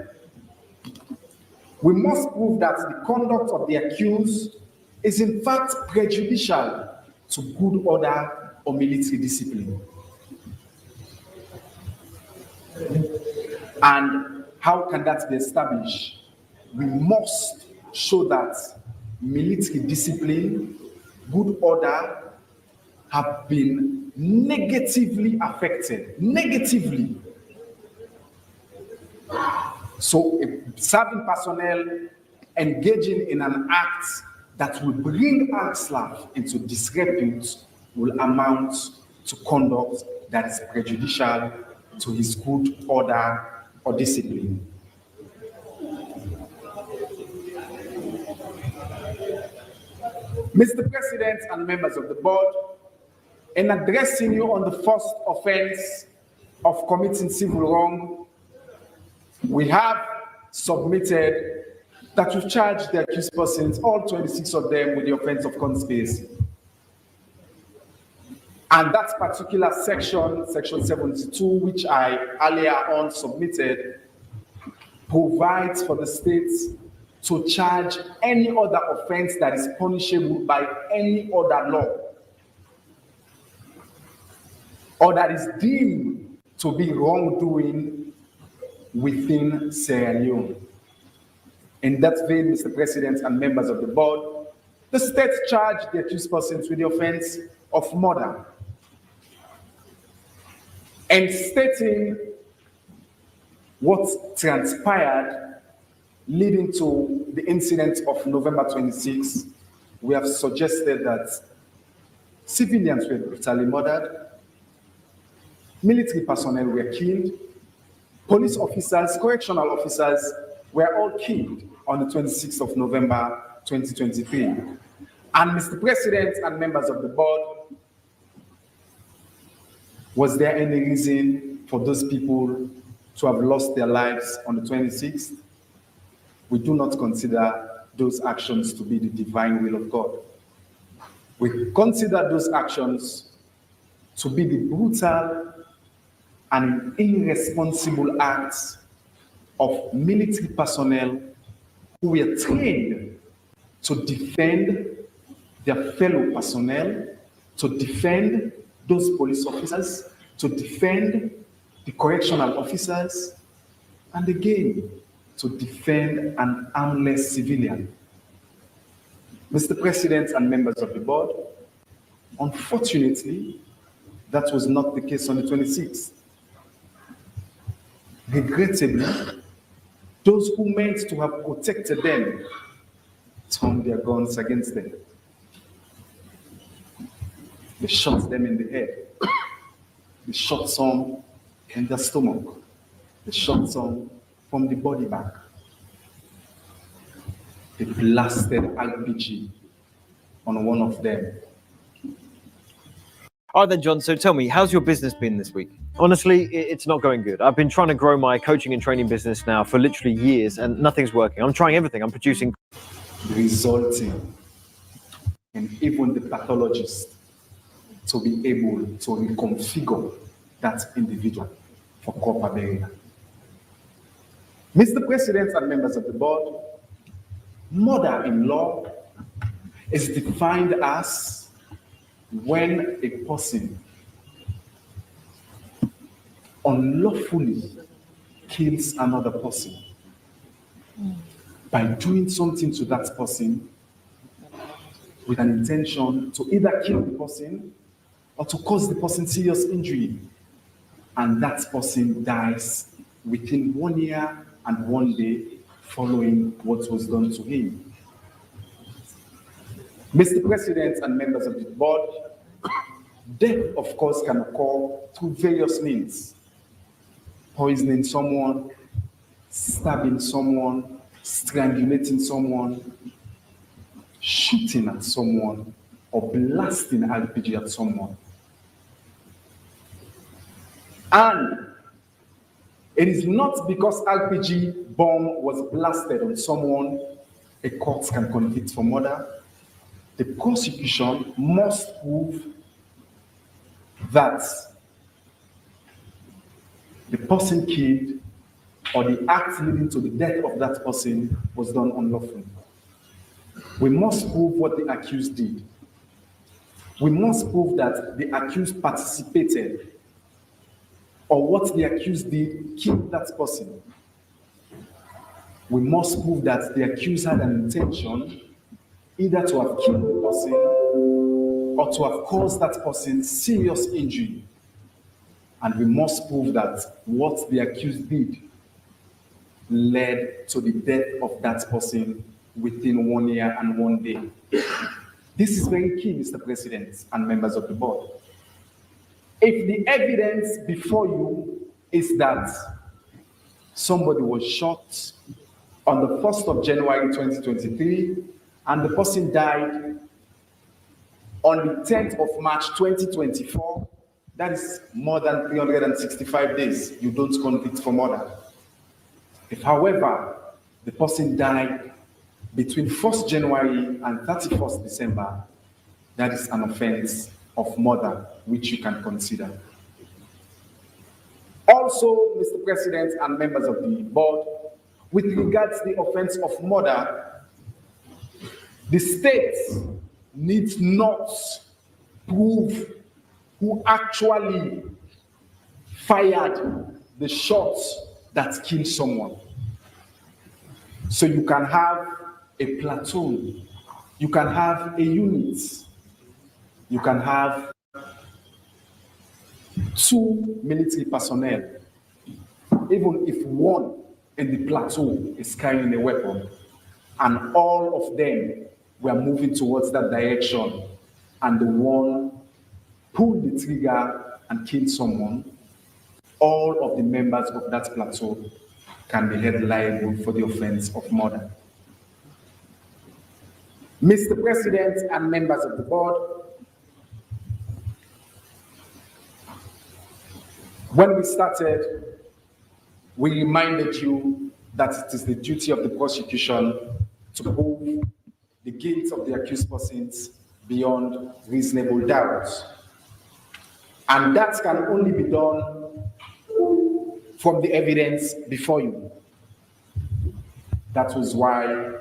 We must prove that the conduct of the accused is in fact prejudicial to good order or military discipline. And how can that be established? We must show that military discipline, good order, have been negatively affected. Negatively. So, a serving personnel engaging in an act that will bring AXLAF into disrepute will amount to conduct that is prejudicial to his good order or discipline. Mr. President and members of the board, in addressing you on the first offense of committing civil wrong, we have submitted that we've charged the accused persons, all 26 of them, with the offense of conspiracy. And that particular section, section 72, which I earlier on submitted, provides for the states to charge any other offense that is punishable by any other law, or that is deemed to be wrongdoing within Sierra Leone. In that vein, Mr. President and members of the board, the state charged the accused persons with the offense of murder, and stating what transpired leading to the incident of November 26, we have suggested that civilians were brutally murdered, military personnel were killed, police officers, correctional officers were all killed on the 26th of November 2023. And Mr. President and members of the board, was there any reason for those people to have lost their lives on the 26th? We do not consider those actions to be the divine will of God. We consider those actions to be the brutal and irresponsible acts of military personnel who were trained to defend their fellow personnel, to defend those police officers, to defend the correctional officers, and again, to defend an armless civilian. Mr. President and members of the board, unfortunately, that was not the case on the 26th. Regrettably, those who meant to have protected them turned their guns against them. They shot them in the head. They shot some in the stomach. They shot some from the body back. They blasted RPG on one of them. All right then, John, so tell me, how's your business been this week? Honestly, it's not going good. I've been trying to grow my coaching and training business now for literally years, and nothing's working. I'm trying everything. I'm producing. Resulting in even the pathologist to be able to reconfigure that individual for proper burial. Mr. President and members of the board, murder in law is defined as when a person unlawfully kills another person by doing something to that person with an intention to either kill the person or to cause the person serious injury, and that person dies within 1 year and 1 day following what was done to him. Mr. President and members of the board, death, of course, can occur through various means: poisoning someone, stabbing someone, strangulating someone, shooting at someone, or blasting RPG at someone. And it is not because RPG bomb was blasted on someone a court can convict for murder. The prosecution must prove that the person killed or the act leading to the death of that person was done unlawfully. We must prove what the accused did. We must prove that the accused participated, or what the accused did killed that person. We must prove that the accused had an intention either to have killed the person or to have caused that person serious injury. And we must prove that what the accused did led to the death of that person within 1 year and 1 day. This is very key, Mr. President and members of the board. If the evidence before you is that somebody was shot on the 1st of January 2023 and the person died on the 10th of March 2024, that is more than 365 days. You don't convict for murder. If, however, the person died between 1st January and 31st December, that is an offense of murder, which you can consider. Also, Mr. President and members of the board, with regards to the offense of murder, the state needs not prove who actually fired the shots that killed someone. So you can have a platoon, you can have a unit, you can have 2 military personnel, even if one in the platoon is carrying a weapon, and all of them we are moving towards that direction and the one pulled the trigger and killed someone, all of the members of that plateau can be held liable for the offense of murder. Mr. President and members of the board, when we started, we reminded you that it is the duty of the prosecution to prove the guilt of the accused persons beyond reasonable doubt. And that can only be done from the evidence before you. That was why,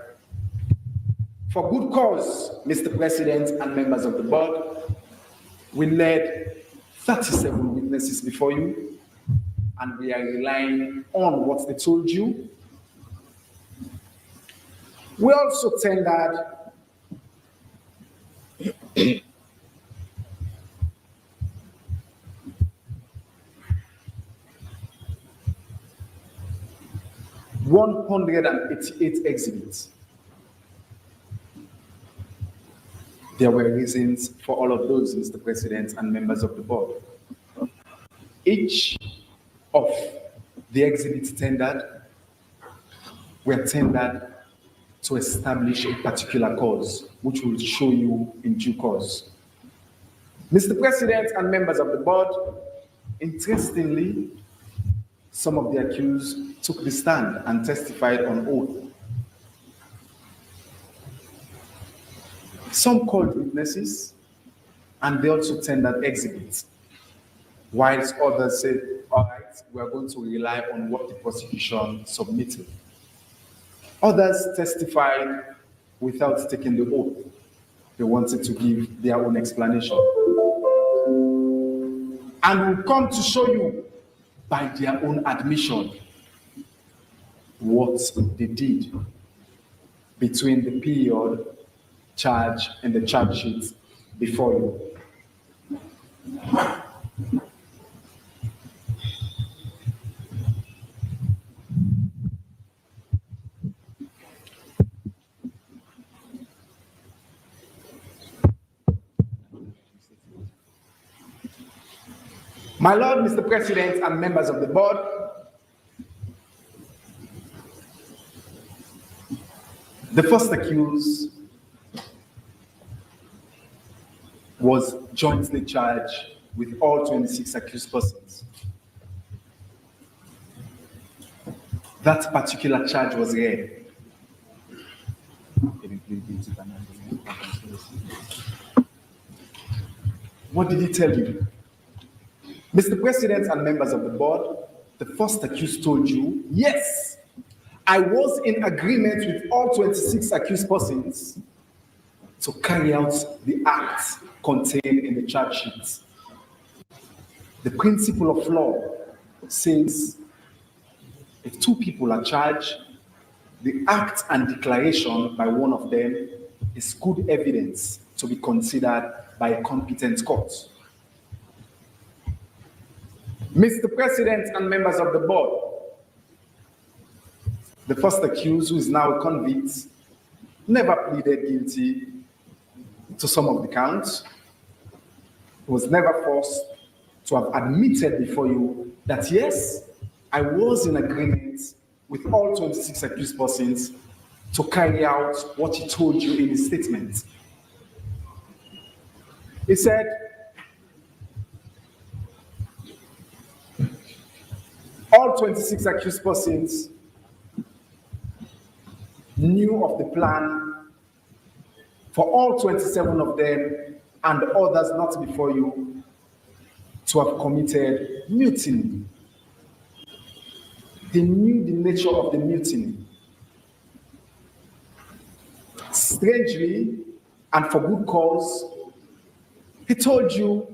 for good cause, Mr. President and members of the board, we led 37 witnesses before you, and we are relying on what they told you. We also tendered (188) exhibits. There were reasons for all of those, Mr. President and members of the board. Each of the exhibits tendered were tendered to establish a particular cause, which we'll show you in due course. Mr. President and members of the board, interestingly, some of the accused took the stand and testified on oath. Some called witnesses, and they also tendered exhibits, whilst others said, all right, we are going to rely on what the prosecution submitted. Others testified without taking the oath. They wanted to give their own explanation. And we'll come to show you by their own admission what they did between the period charge and the charge sheet before you. My Lord, Mr. President, and members of the board, the first accused was jointly charged with all 26 accused persons. That particular charge was read. What did he tell you? Mr. President and members of the board, the first accused told you, yes, I was in agreement with all 26 accused persons to carry out the acts contained in the charge sheet. The principle of law says if two people are charged, the act and declaration by one of them is good evidence to be considered by a competent court. Mr. President and members of the board, the first accused, who is now a convict, never pleaded guilty to some of the counts. He was never forced to have admitted before you that, yes, I was in agreement with all 26 accused persons to carry out what he told you in his statement. He said, all 26 accused persons knew of the plan for all 27 of them and others not before you to have committed mutiny. They knew the nature of the mutiny. Strangely, and for good cause, he told you,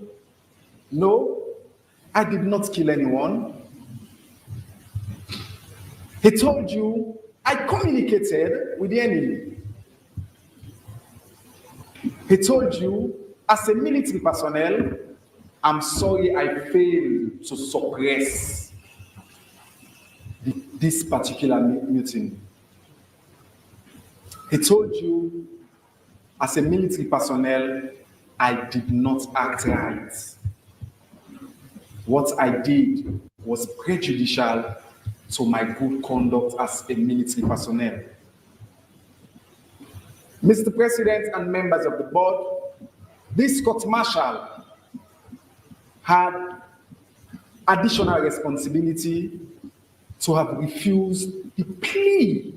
no, I did not kill anyone. He told you, I communicated with the enemy. He told you, as a military personnel, I'm sorry I failed to suppress this particular mutiny. He told you as a military personnel, I did not act right. What I did was prejudicial to my good conduct as a military personnel. Mr. President and members of the board, this court-martial had additional responsibility to have refused the plea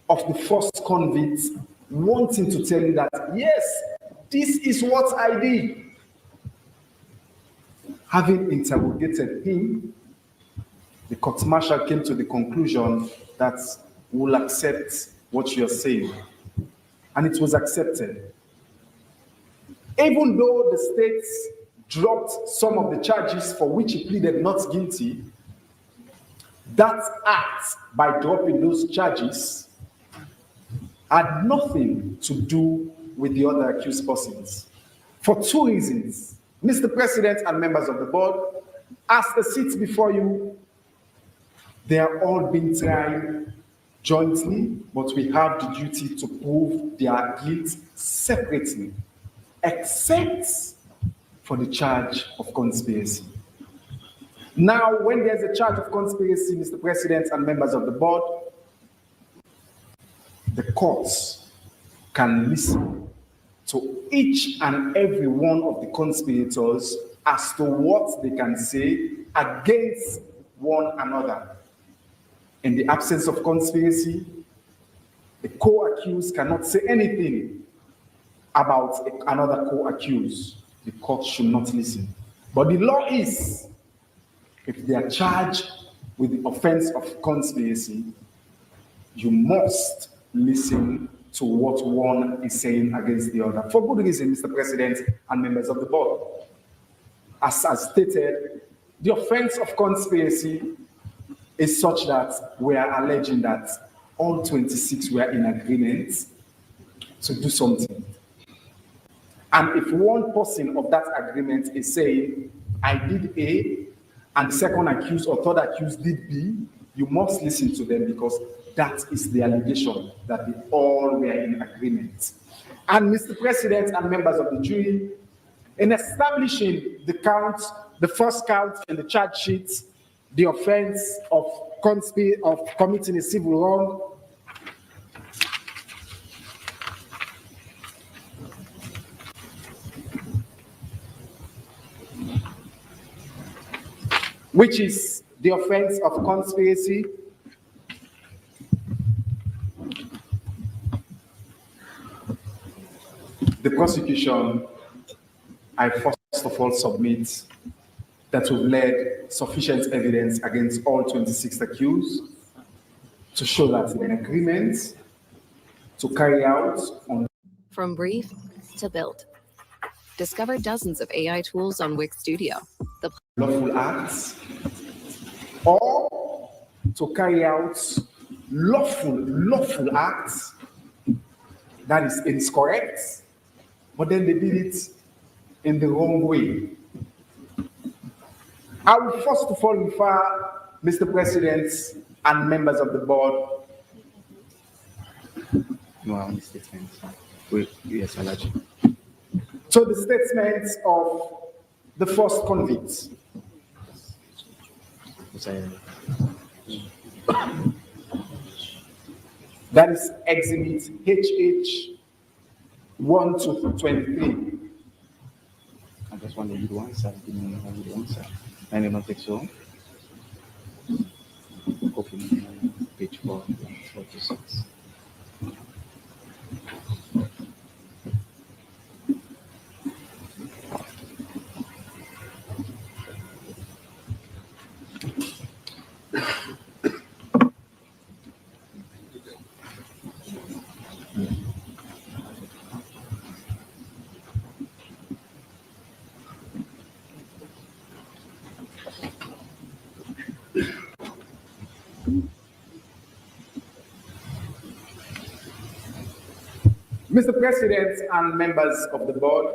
of the first convict, wanting to tell you that, yes, this is what I did. Having interrogated him, the court-martial came to the conclusion that we'll accept what you're saying. And it was accepted. Even though the states dropped some of the charges for which he pleaded not guilty, that act by dropping those charges had nothing to do with the other accused persons. For two reasons. Mr. President and members of the board, as the seats before you, they are all being tried jointly, but we have the duty to prove their guilt separately, except for the charge of conspiracy. Now, when there's a charge of conspiracy, Mr. President and members of the board, the courts can listen to each and every one of the conspirators as to what they can say against one another. In the absence of conspiracy, the co-accused cannot say anything about another co-accused. The court should not listen. But the law is, if they are charged with the offense of conspiracy, you must listen to what one is saying against the other. For good reason, Mr. President and members of the board. As stated, the offense of conspiracy is such that we are alleging that all 26 were in agreement to do something. And if one person of that agreement is saying, I did A, and the second accused or third accused did B, you must listen to them because that is the allegation that they all were in agreement. And Mr. President and members of the jury, in establishing the count, the first count in the charge sheet, the offense of committing a civil wrong, which is the offense of conspiracy, the prosecution, I first of all submit that we've led sufficient evidence against all 26 accused to show that they're in agreement to carry out on. From brief to build. Discover dozens of AI tools on Wix Studio. The lawful acts, or to carry out lawful acts that is incorrect, but then they did it in the wrong way. I will first of all refer Mr. President and members of the board. Yes, so the statements of the first convict. That is exhibit HH 1-23. I just want to read one side, and you don't take so. Open page 446. Mr. President and members of the board,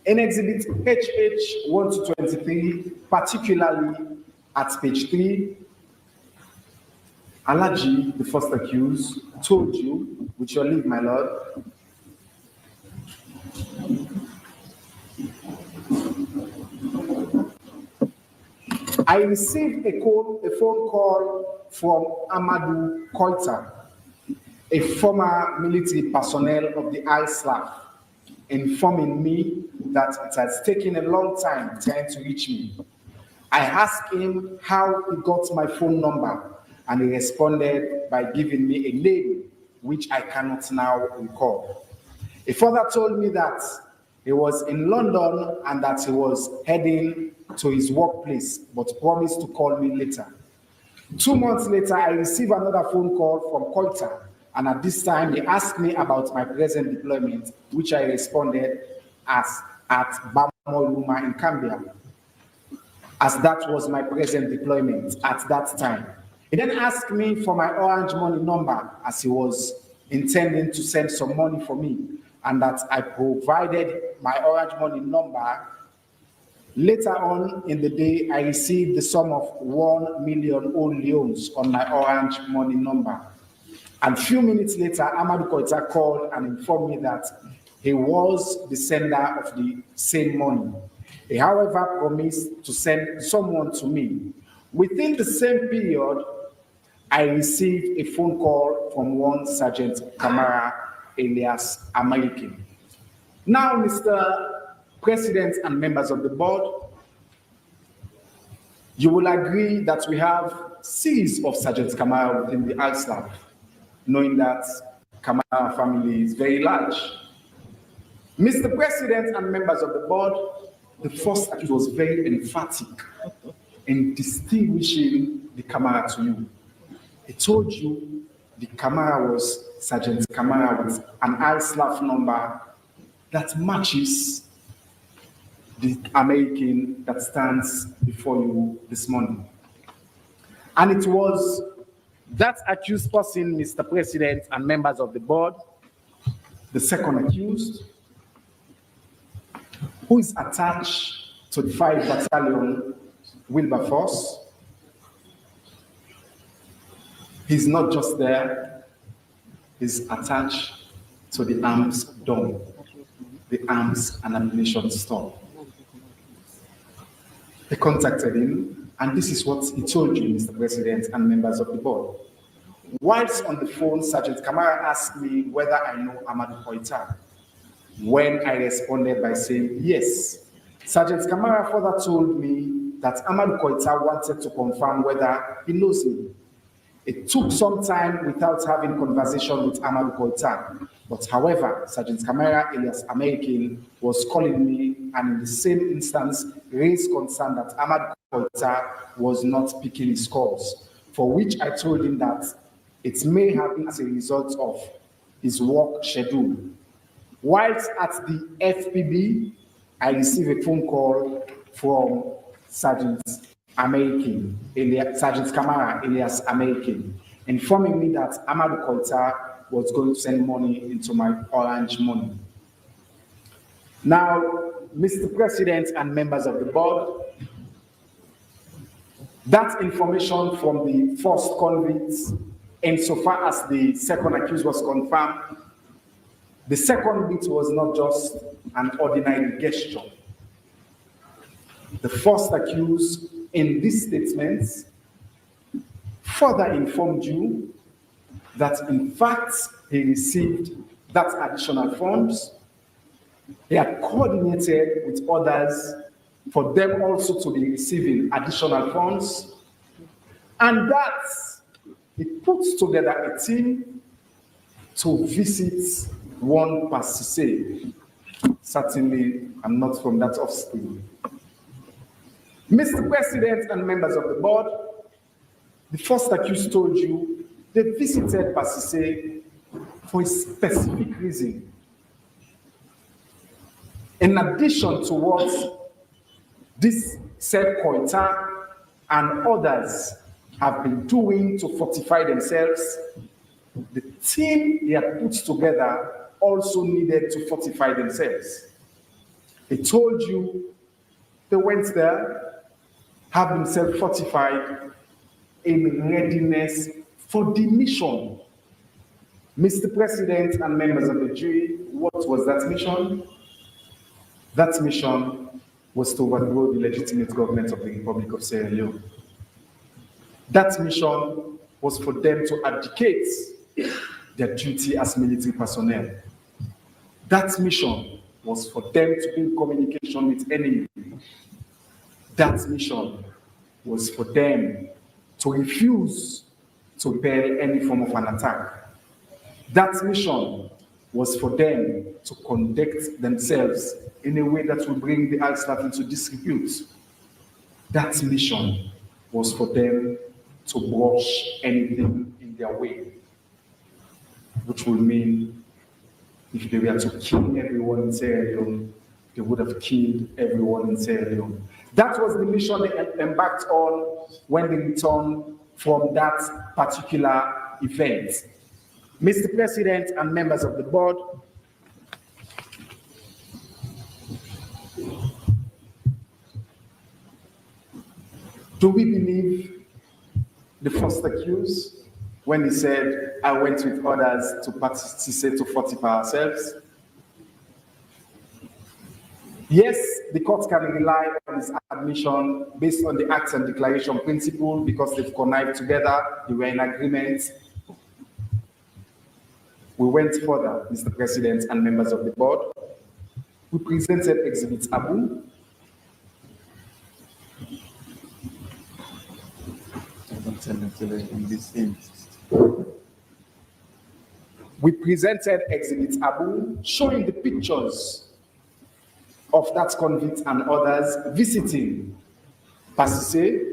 in exhibit HH 1-23, particularly at page 3, Alaji, the first accused, told you, with your leave, my lord, I received a phone call from Amadou Koita, a former military personnel of the ISLAF, informing me that it has taken a long time trying to reach me. I asked him how he got my phone number, and he responded by giving me a name which I cannot now recall. He further told me that he was in London and that he was heading to his workplace, but promised to call me later. 2 months later, I received another phone call from Koita, and at this time, he asked me about my present deployment, which I responded as at Bamoluma in Cambia, as that was my present deployment at that time. He then asked me for my Orange Money number, as he was intending to send some money for me, and that I provided my Orange Money number. Later on in the day, I received the sum of 1 million leones on my Orange Money number. And a few minutes later, Amadou Koita called and informed me that he was the sender of the same money. He, however, promised to send someone to me. Within the same period, I received a phone call from one Sergeant Kamara alias American. Now, Mr. President and members of the board, you will agree that we have series of Sergeant Kamara within the ISLAF, knowing that Kamara family is very large. Mr. President and members of the board, the first accused was very emphatic in distinguishing the Kamara to you. He told you the Kamara was Sergeant Kamara with an ISLAF number that matches the American that stands before you this morning. And it was that accused person, Mr. President and members of the board, the second accused, who is attached to the 5 Battalion Wilberforce. He's not just there, he's attached to the arms dome, the arms and ammunition store. They contacted him, and this is what he told you, Mr. President and members of the board. Whilst on the phone, Sergeant Kamara asked me whether I know Amadou Koita, when I responded by saying yes. Sergeant Kamara further told me that Amadou Koita wanted to confirm whether he knows me. It took some time without having conversation with Amadou Koita, but however, Sergeant Kamara alias American was calling me, and in the same instance raised concern that Amadou Koita was not picking his calls, for which I told him that it may have been as a result of his work schedule. Whilst at the FPB, I received a phone call from Sergeant Kamara alias American, informing me that Amadou Koita was going to send money into my Orange Money. Now, Mr. President and members of the board, that information from the first convicts, insofar as the second accused was confirmed, the second bit was not just an ordinary gesture. The first accused in this statement further informed you that in fact he received that additional funds. He had coordinated with others for them also to be receiving additional funds, and that he puts together a team to visit one Passise. Certainly, I'm not from that offspring. Mr. President and members of the board, the first accused told you they visited Passise for a specific reason. In addition to what this said Koita and others have been doing to fortify themselves, the team they had put together also needed to fortify themselves. He told you they went there, have themselves fortified in readiness for the mission. Mr. President and members of the jury, what was that mission? That mission was to overthrow the legitimate government of the Republic of Sierra Leone. That mission was for them to abdicate their duty as military personnel. That mission was for them to be in communication with enemy. That mission was for them to refuse to repel any form of an attack. That mission was for them to conduct themselves in a way that will bring the Al-Staff into disrepute. That mission was for them to brush anything in their way, which would mean if they were to kill everyone in Sierra Leone, they would have killed everyone in Sierra Leone. That was the mission they embarked on when they returned from that particular event. Mr. President and members of the board, do we believe the first accused when he said, I went with others to participate to fortify ourselves? Yes, the court can rely on his admission based on the Acts and Declaration principle because they've connived together, they were in agreement. We went further, Mr. President and members of the board. We presented Exhibit Abu. We presented Exhibit Abu showing the pictures of that convict and others visiting Pasise.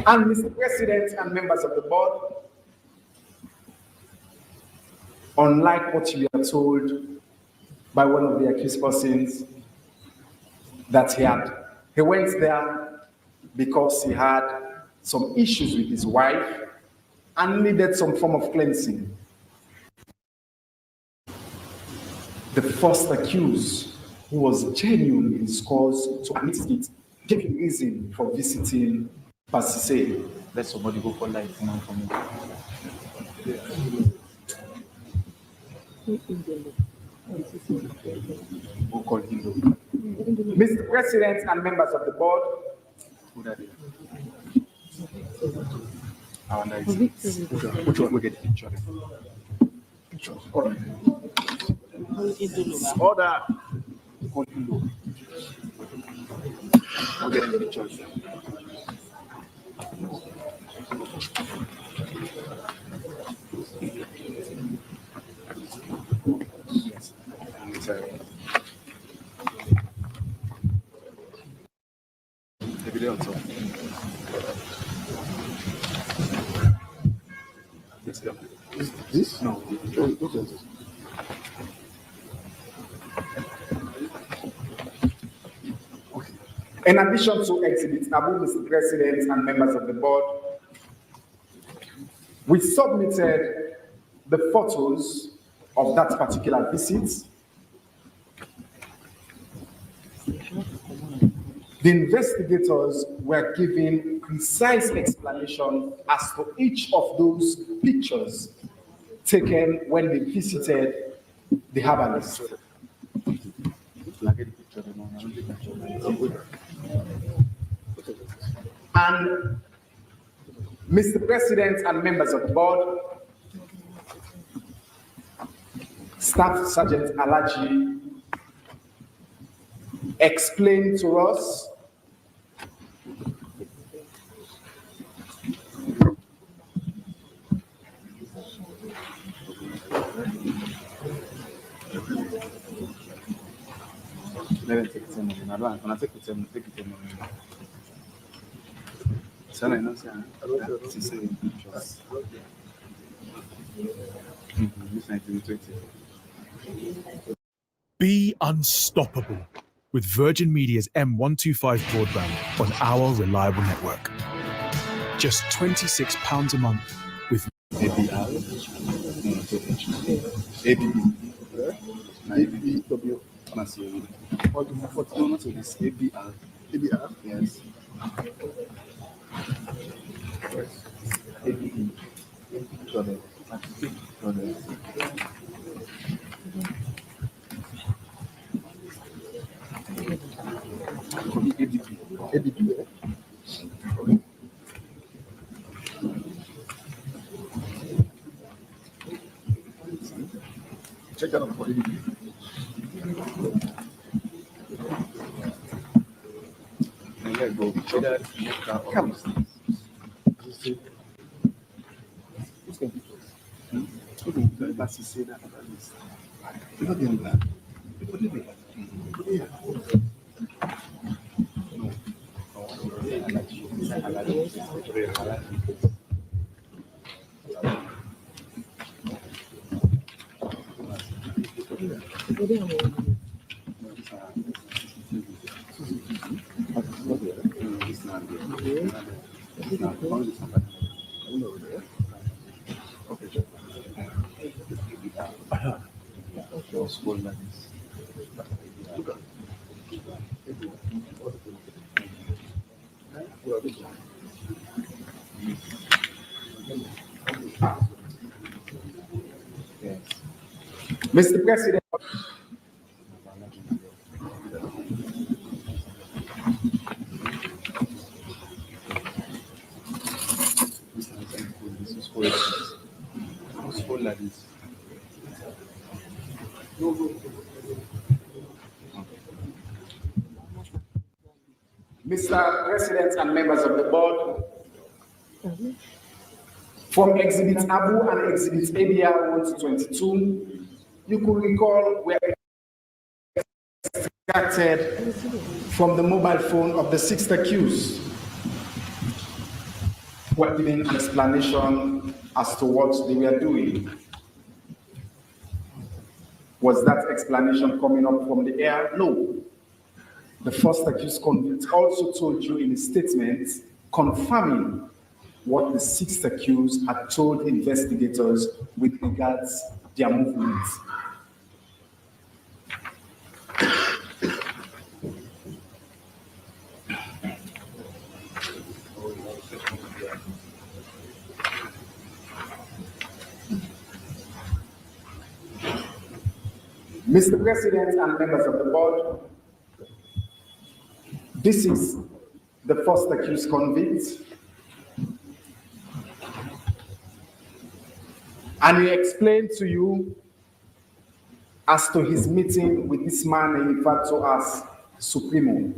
And Mr. President and members of the board, unlike what we are told by one of the accused persons, that he went there because he had some issues with his wife and needed some form of cleansing. The first accused, who was genuine in his cause to admit it, gave him reason for visiting Pasise. Let somebody go for life now for me. Mr. President and members of the board, which one we get the picture? Order. We'll get the pictures. This? No. In addition to Exhibit Abu, Mr. President and members of the board, we submitted the photos of that particular visit. The investigators were given precise explanation as to each of those pictures taken when they visited the herbalist. And Mr. President and members of the board, Staff Sergeant Alaji explained to us Be unstoppable with Virgin Media's M125 broadband on our reliable network. Just £26 a month with ABR. Yes. Check that out for you. Let go. Come. Mr. President, Mr. President and members of the board, from Exhibit Abu and Exhibit ABR 1-22, you could recall were extracted from the mobile phone of the sixth accused, who are giving an explanation as to what they were doing. Was that explanation coming up from the air? No. The first accused convict also told you in his statement confirming what the sixth accused had told investigators with regards to their movements. Mr. President and members of the board, this is the first accused convict, and he explained to you as to his meeting with this man he referred to as Supremo.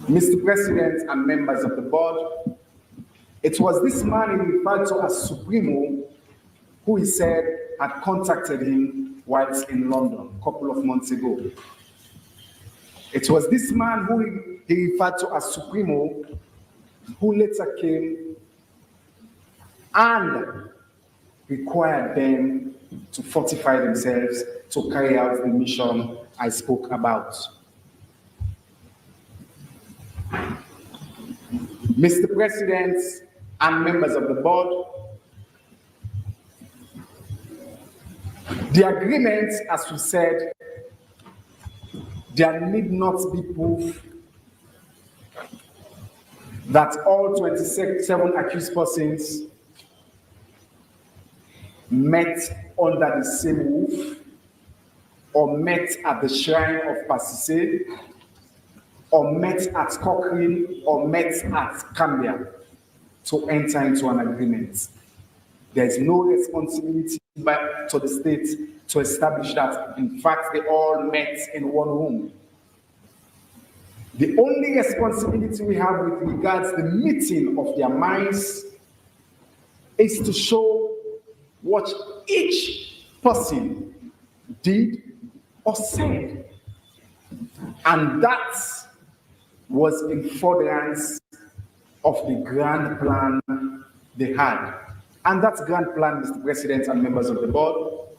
Mr. President and members of the board, it was this man he referred to as Supremo who he said had contacted him whilst in London a couple of months ago. It was this man who he referred to as Supremo who later came and required them to fortify themselves to carry out the mission I spoke about. Mr. President and members of the board, the agreement, as we said, there need not be proof that all 27 accused persons met under the same roof, or met at the shrine of Passise, or met at Cochrane, or met at Cambia to enter into an agreement. There is no responsibility to the state to establish that, in fact, they all met in one room. The only responsibility we have with regards to the meeting of their minds is to show what each person did or said. And that was in furtherance of the grand plan they had. And that grand plan, Mr. President and members of the board,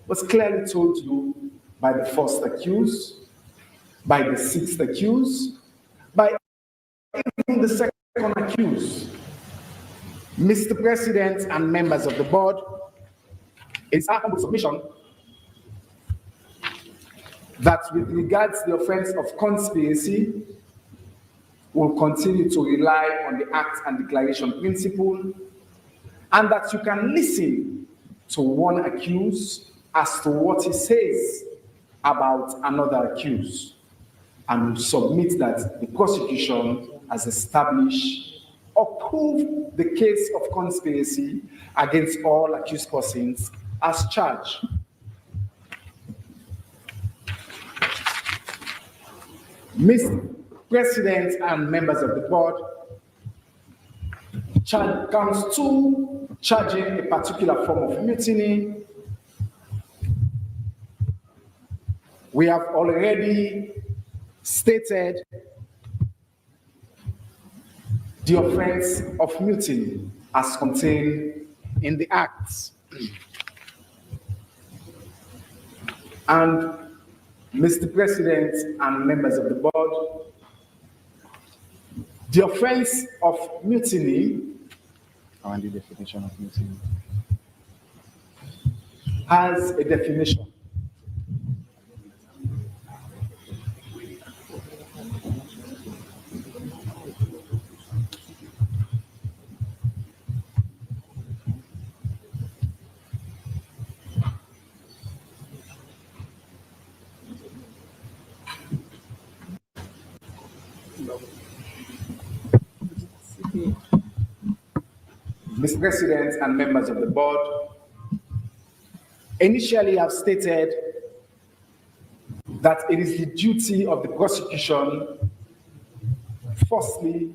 was clearly told to you by the first accused, by the sixth accused, by even the second accused. Mr. President and members of the board, it's our humble submission that with regards to the offense of conspiracy, will continue to rely on the Act and Declaration principle, and that you can listen to one accused as to what he says about another accused, and will submit that the prosecution has established or proved the case of conspiracy against all accused persons as charged. Mr. President and members of the board, counts 2, charging a particular form of mutiny. We have already stated the offense of mutiny as contained in the Acts. And Mr. President and members of the board, the offense of mutiny And the definition of mutiny has a definition. Mr. President and members of the board, initially have stated that it is the duty of the prosecution, firstly,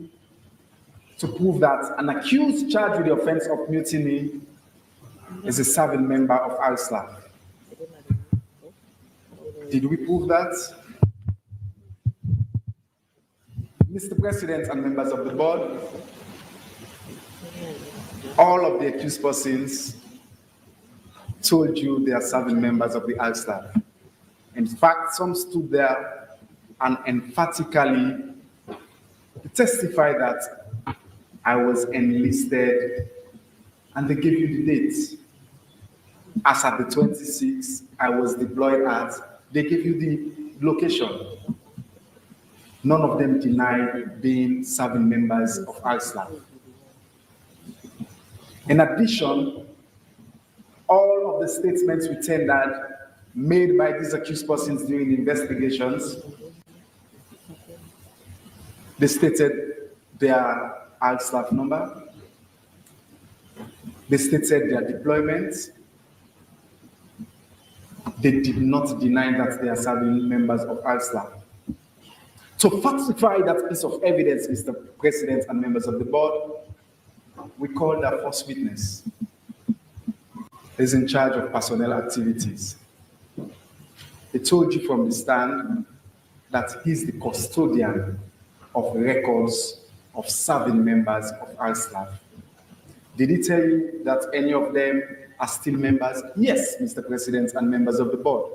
to prove that an accused charged with the offense of mutiny is a serving member of ISLAF. Did we prove that? Mr. President and members of the board, all of the accused persons told you they are serving members of the ISLAF. In fact, some stood there and emphatically testified that I was enlisted, and they gave you the dates. As at the 26th, I was deployed at, they gave you the location. None of them denied being serving members of ISLAF. In addition, all of the statements we tendered made by these accused persons during the investigations, they stated their ISLAF number, they stated their deployment, they did not deny that they are serving members of ISLAF. To falsify that piece of evidence, Mr. President and members of the board, we called our first witness. He's in charge of personnel activities. He told you from the stand that he's the custodian of records of serving members of ISLAF. Did he tell you that any of them are still members? Yes, Mr. President and members of the board.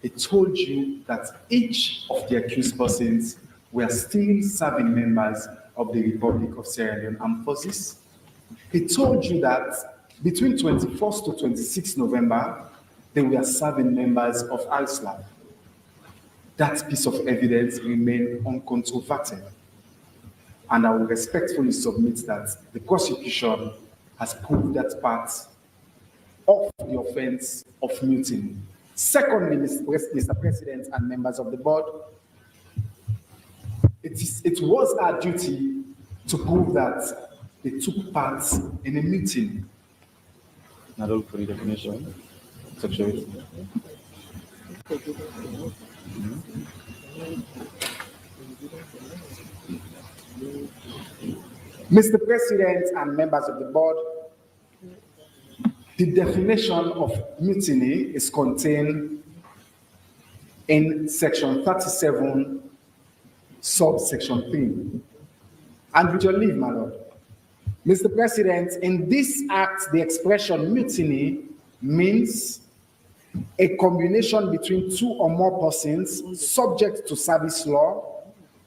He told you that each of the accused persons were still serving members of the Republic of Sierra Leone Armed Forces. He told you that between 21st to 26th November, they were serving members of ISLAF. That piece of evidence remained uncontroverted. And I will respectfully submit that the prosecution has proved that part of the offense of mutiny. Secondly, Mr. President and members of the board, it was our duty to prove that they took part in a mutiny. Not all for the definition. Sexuality. Mr. President and members of the board, the definition of mutiny is contained in section 37, subsection 3. And with your leave, my lord, Mr. President, in this act, the expression mutiny means a combination between two or more persons subject to service law,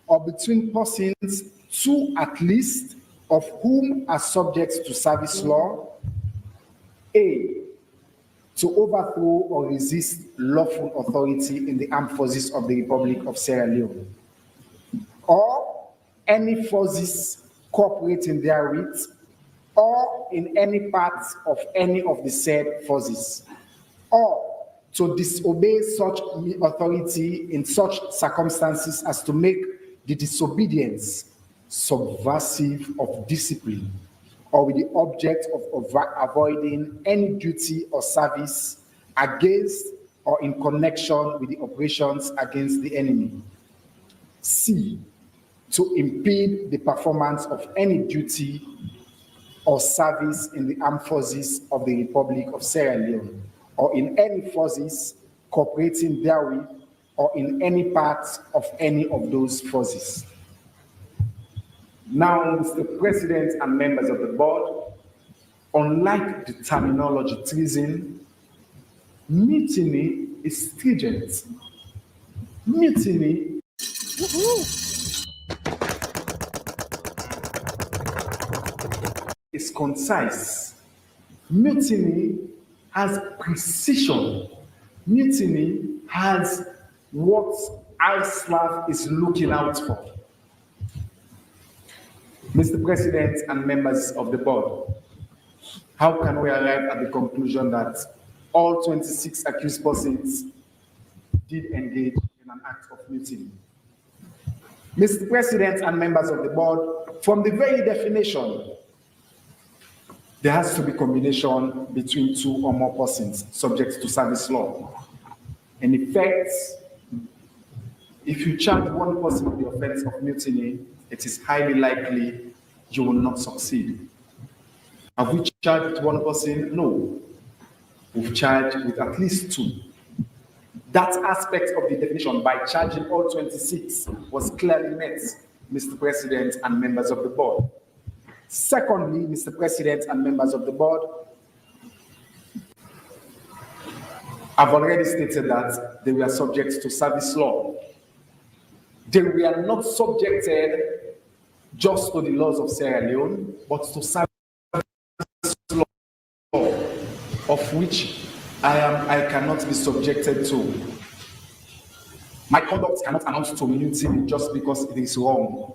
or between persons, two at least, of whom are subject to service law, A, to overthrow or resist lawful authority in the armed forces of the Republic of Sierra Leone, or any forces cooperating therewith, or in any part of any of the said forces, or to disobey such authority in such circumstances as to make the disobedience subversive of discipline, or with the object of avoiding any duty or service against or in connection with the operations against the enemy. C, to impede the performance of any duty or service in the armed forces of the Republic of Sierra Leone, or in any forces cooperating therewith, or in any part of any of those forces. Now, Mr. President and members of the board, unlike the terminology treason, mutiny is stringent. Mutiny is concise. Mutiny has precision. Mutiny has what ISLAF is looking out for. Mr. President and members of the board, how can we arrive at the conclusion that all 26 accused persons did engage in an act of mutiny? Mr. President and members of the board, from the very definition, there has to be combination between two or more persons subject to service law. In effect, if you charge one person with the offense of mutiny, it is highly likely you will not succeed. Have we charged with one person? No. We've charged with at least two. That aspect of the definition by charging all 26 was clearly met, Mr. President and members of the board. Secondly, Mr. President and members of the board, I've already stated that they were subject to service law. They were not subjected just to the laws of Sierra Leone, but to service law, of which I cannot be subjected to. My conduct cannot amount to mutiny just because it is wrong.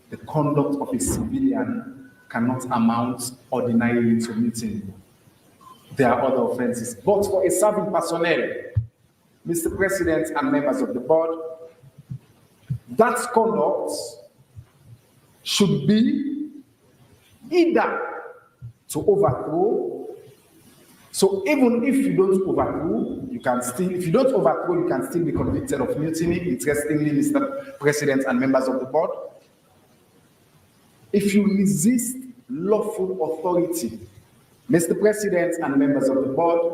The conduct of a civilian cannot amount ordinarily to mutiny. There are other offenses. But for a serving personnel, Mr. President and members of the board, that conduct should be either to overthrow. So even if you don't overthrow, you can still, if you don't overthrow, you can still be convicted of mutiny. Interestingly, Mr. President and members of the board, if you resist lawful authority, Mr. President and members of the board,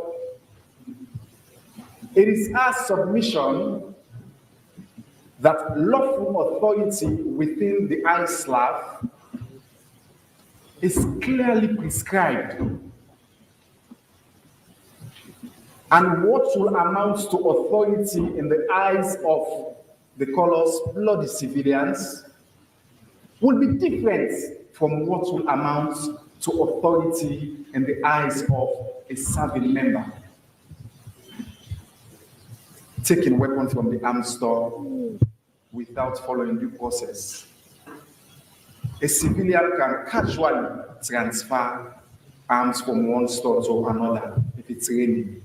it is our submission that lawful authority within the ISLAF is clearly prescribed. And what will amount to authority in the eyes of the colors bloody civilians will be different from what will amount to authority in the eyes of a serving member. Taking weapons from the arms store without following due process. A civilian can casually transfer arms from one store to another if it's raining.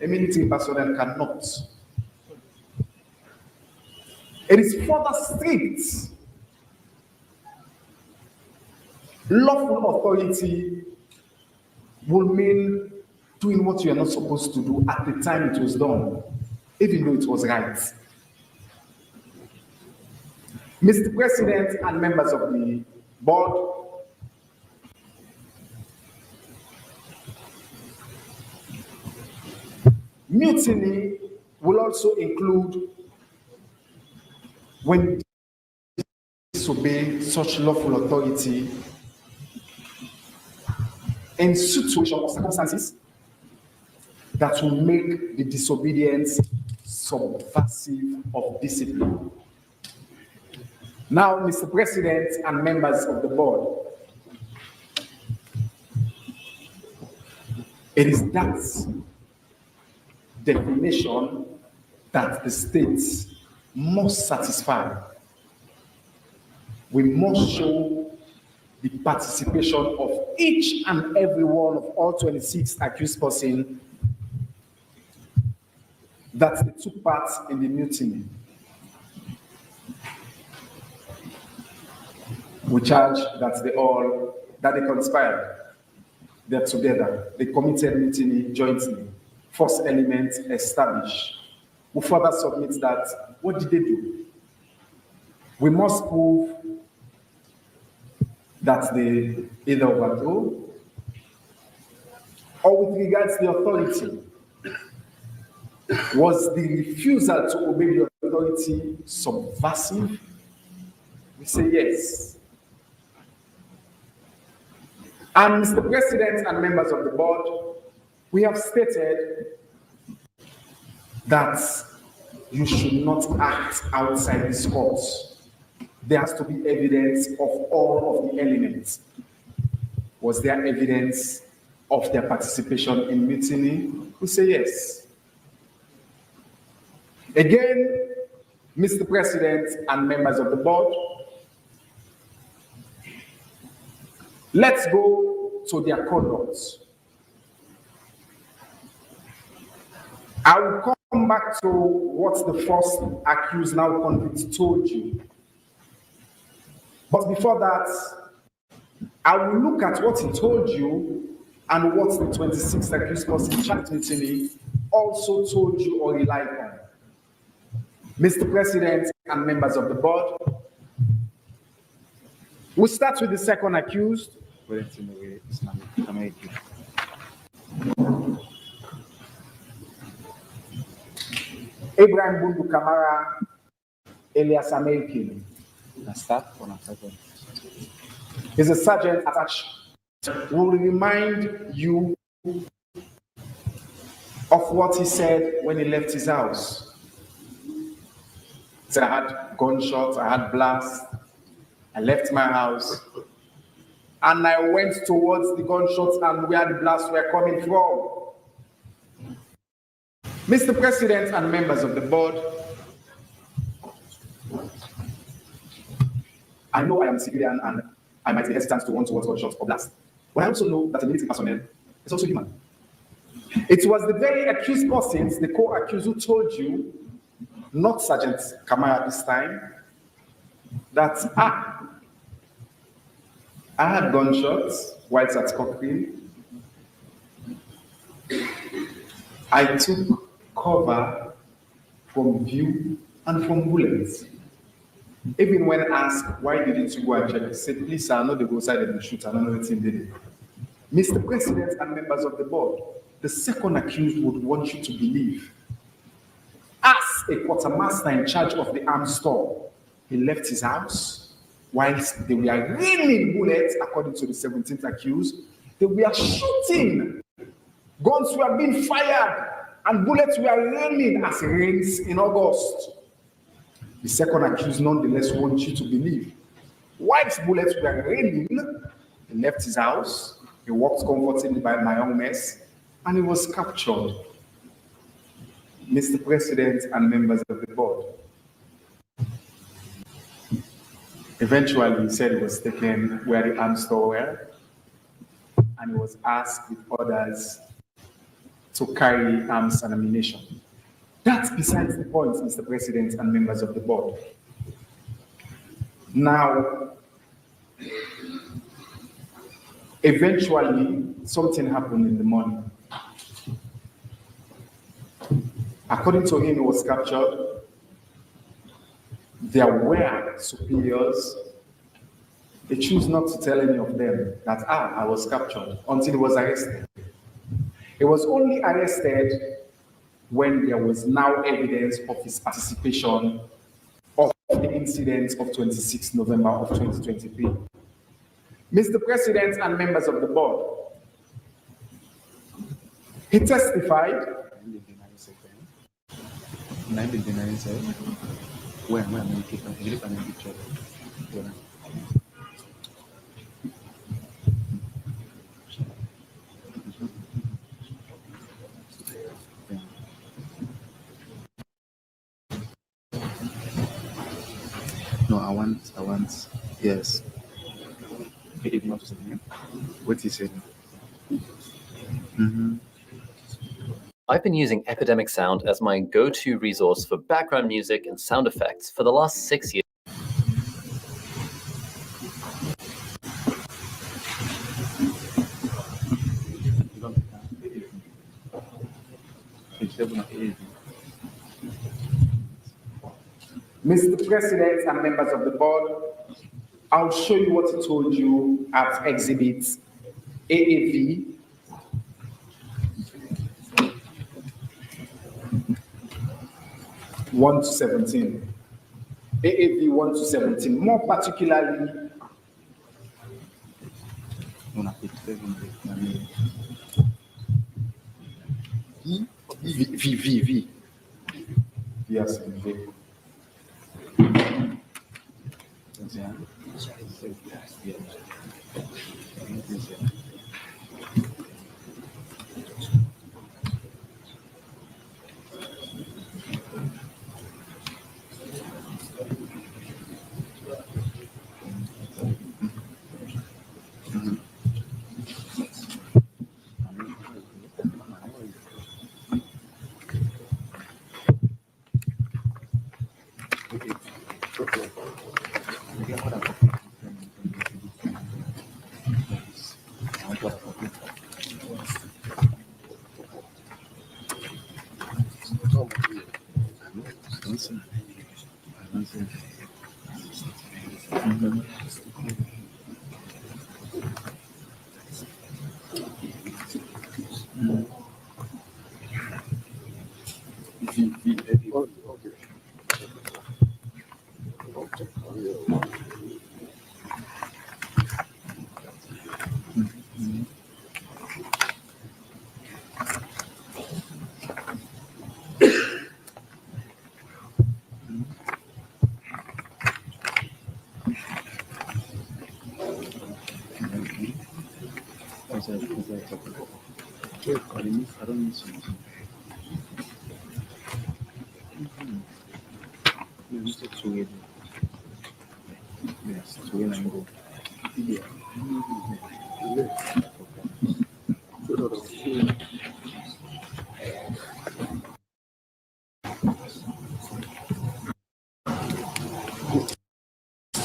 A military personnel cannot. It is further strict. Lawful authority will mean doing what you are not supposed to do at the time it was done, even though it was right. Mr. President and members of the board, mutiny will also include when disobey such lawful authority in situations or circumstances that will make the disobedience subversive of discipline. Now, Mr. President and members of the board, it is that definition that the states must satisfy. we must show the participation of each and every one of all 26 accused persons that they took part in the mutiny. We charge that they conspired, they're together, they committed mutiny jointly, force element established. We further submit that, what did they do? We must prove that they either overthrew or with regards to the authority, was the refusal to obey the authority subversive? We say yes. And Mr. President and members of the board, we have stated that you should not act outside this court. There has to be evidence of all of the elements. Was there evidence of their participation in mutiny? We say yes. Again, Mr. President and members of the board, let's go to their conduct. I will come back to what the first accused, now convict, told you. But before that, I will look at what he told you and what the 26th accused person charged mutiny also told you or relied on. Mr. President and members of the board, we'll start with the second accused. Abraham Bundu Kamara Elias American. He's a sergeant attached. Will remind you of what he said when he left his house. He said, I had gunshots, I had blasts, I left my house, and I went towards the gunshots and where the blasts were coming from. Mr. President and members of the board, I know I am civilian and I might be hesitant to run towards gunshots or blasts, but I also know that a military personnel is also human. It was the very accused persons, the co-accused, who told you, not Sergeant Kamara this time, that I had gunshots whilst at Cochrane. I took cover from view and from bullets. Even when asked, why didn't you go and check? He said, please, sir, I know they go outside and shoot. I don't know what they did. Mr. President and members of the board, the second accused would want you to believe, as a quartermaster in charge of the arms store, he left his house whilst they were raining bullets, according to the 17th accused. They were shooting. Guns were being fired and bullets were raining as it rains in August. The second accused nonetheless wants you to believe, whilst bullets were raining, he left his house, he walked comfortably by my young mess, and he was captured. Mr. President and members of the board, eventually he said he was taken where the arms store were, and he was asked with others to carry arms and ammunition. That's besides the point, Mr. President and members of the board. Now, eventually, something happened in the morning. According to him, he was captured. There were superiors. He chose not to tell any of them that, I was captured, until he was arrested. He was only arrested when there was now evidence of his participation of the incident of 26 November of 2023. Mr. President and members of the board, he testified. No, I want Yes. What he said. I've been using Epidemic Sound as my go-to resource for background music and sound effects for the last 6 years. Mr. President and members of the board, I'll show you what I told you at exhibit AAV. (1 to 17). AAV 1 to 17. More particularly, V. Yes, V.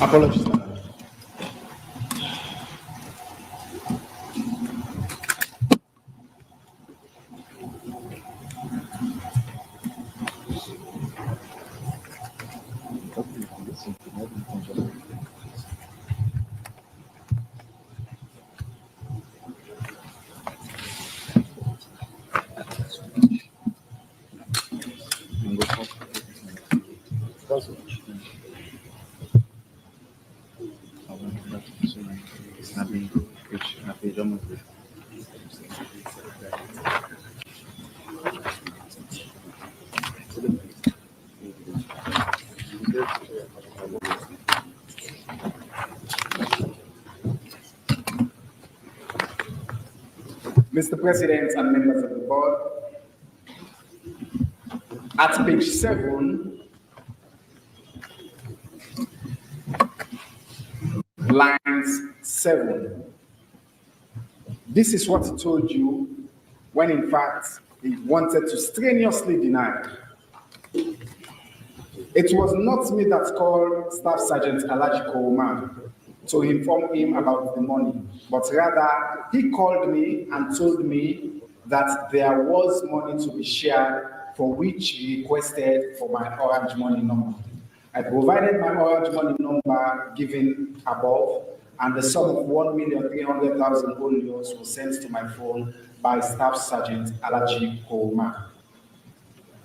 Apologies. Mr. President and members of the board, at page 7, lines 7, this is what he told you when in fact he wanted to strenuously deny. It was not me that called Staff Sergeant Alaji Kouman to inform him about the money, but rather he called me and told me that there was money to be shared for which he requested for my Orange Money number. I provided my Orange Money number given above, and the sum of 1,300,000 olios was sent to my phone by Staff Sergeant Alaji Kouman.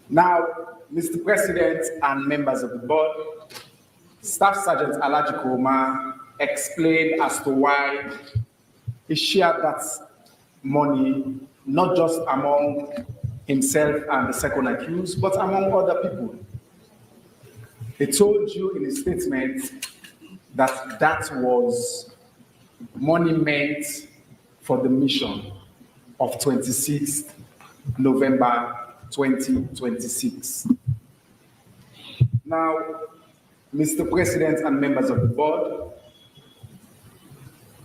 Now, Mr. President and members of the board, Staff Sergeant Alaji Kouman explained as to why he shared that money not just among himself and the second accused, but among other people. He told you in his statement that that was money meant for the mission of 26th November 2026. Now, Mr. President and members of the board,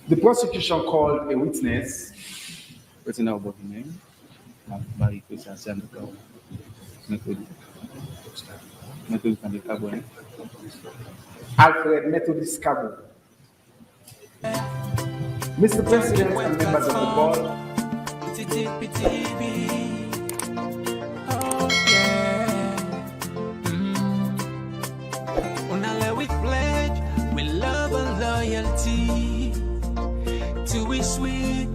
The prosecution called a witness. What's now about the name? Barry Chris and Alfred Methodist Cabo. Mr. President and members of the board. Oh yeah. Unale we pledge with love and loyalty to we sweet,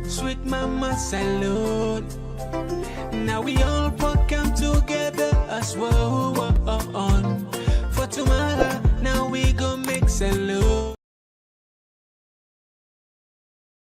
sweet mama salute.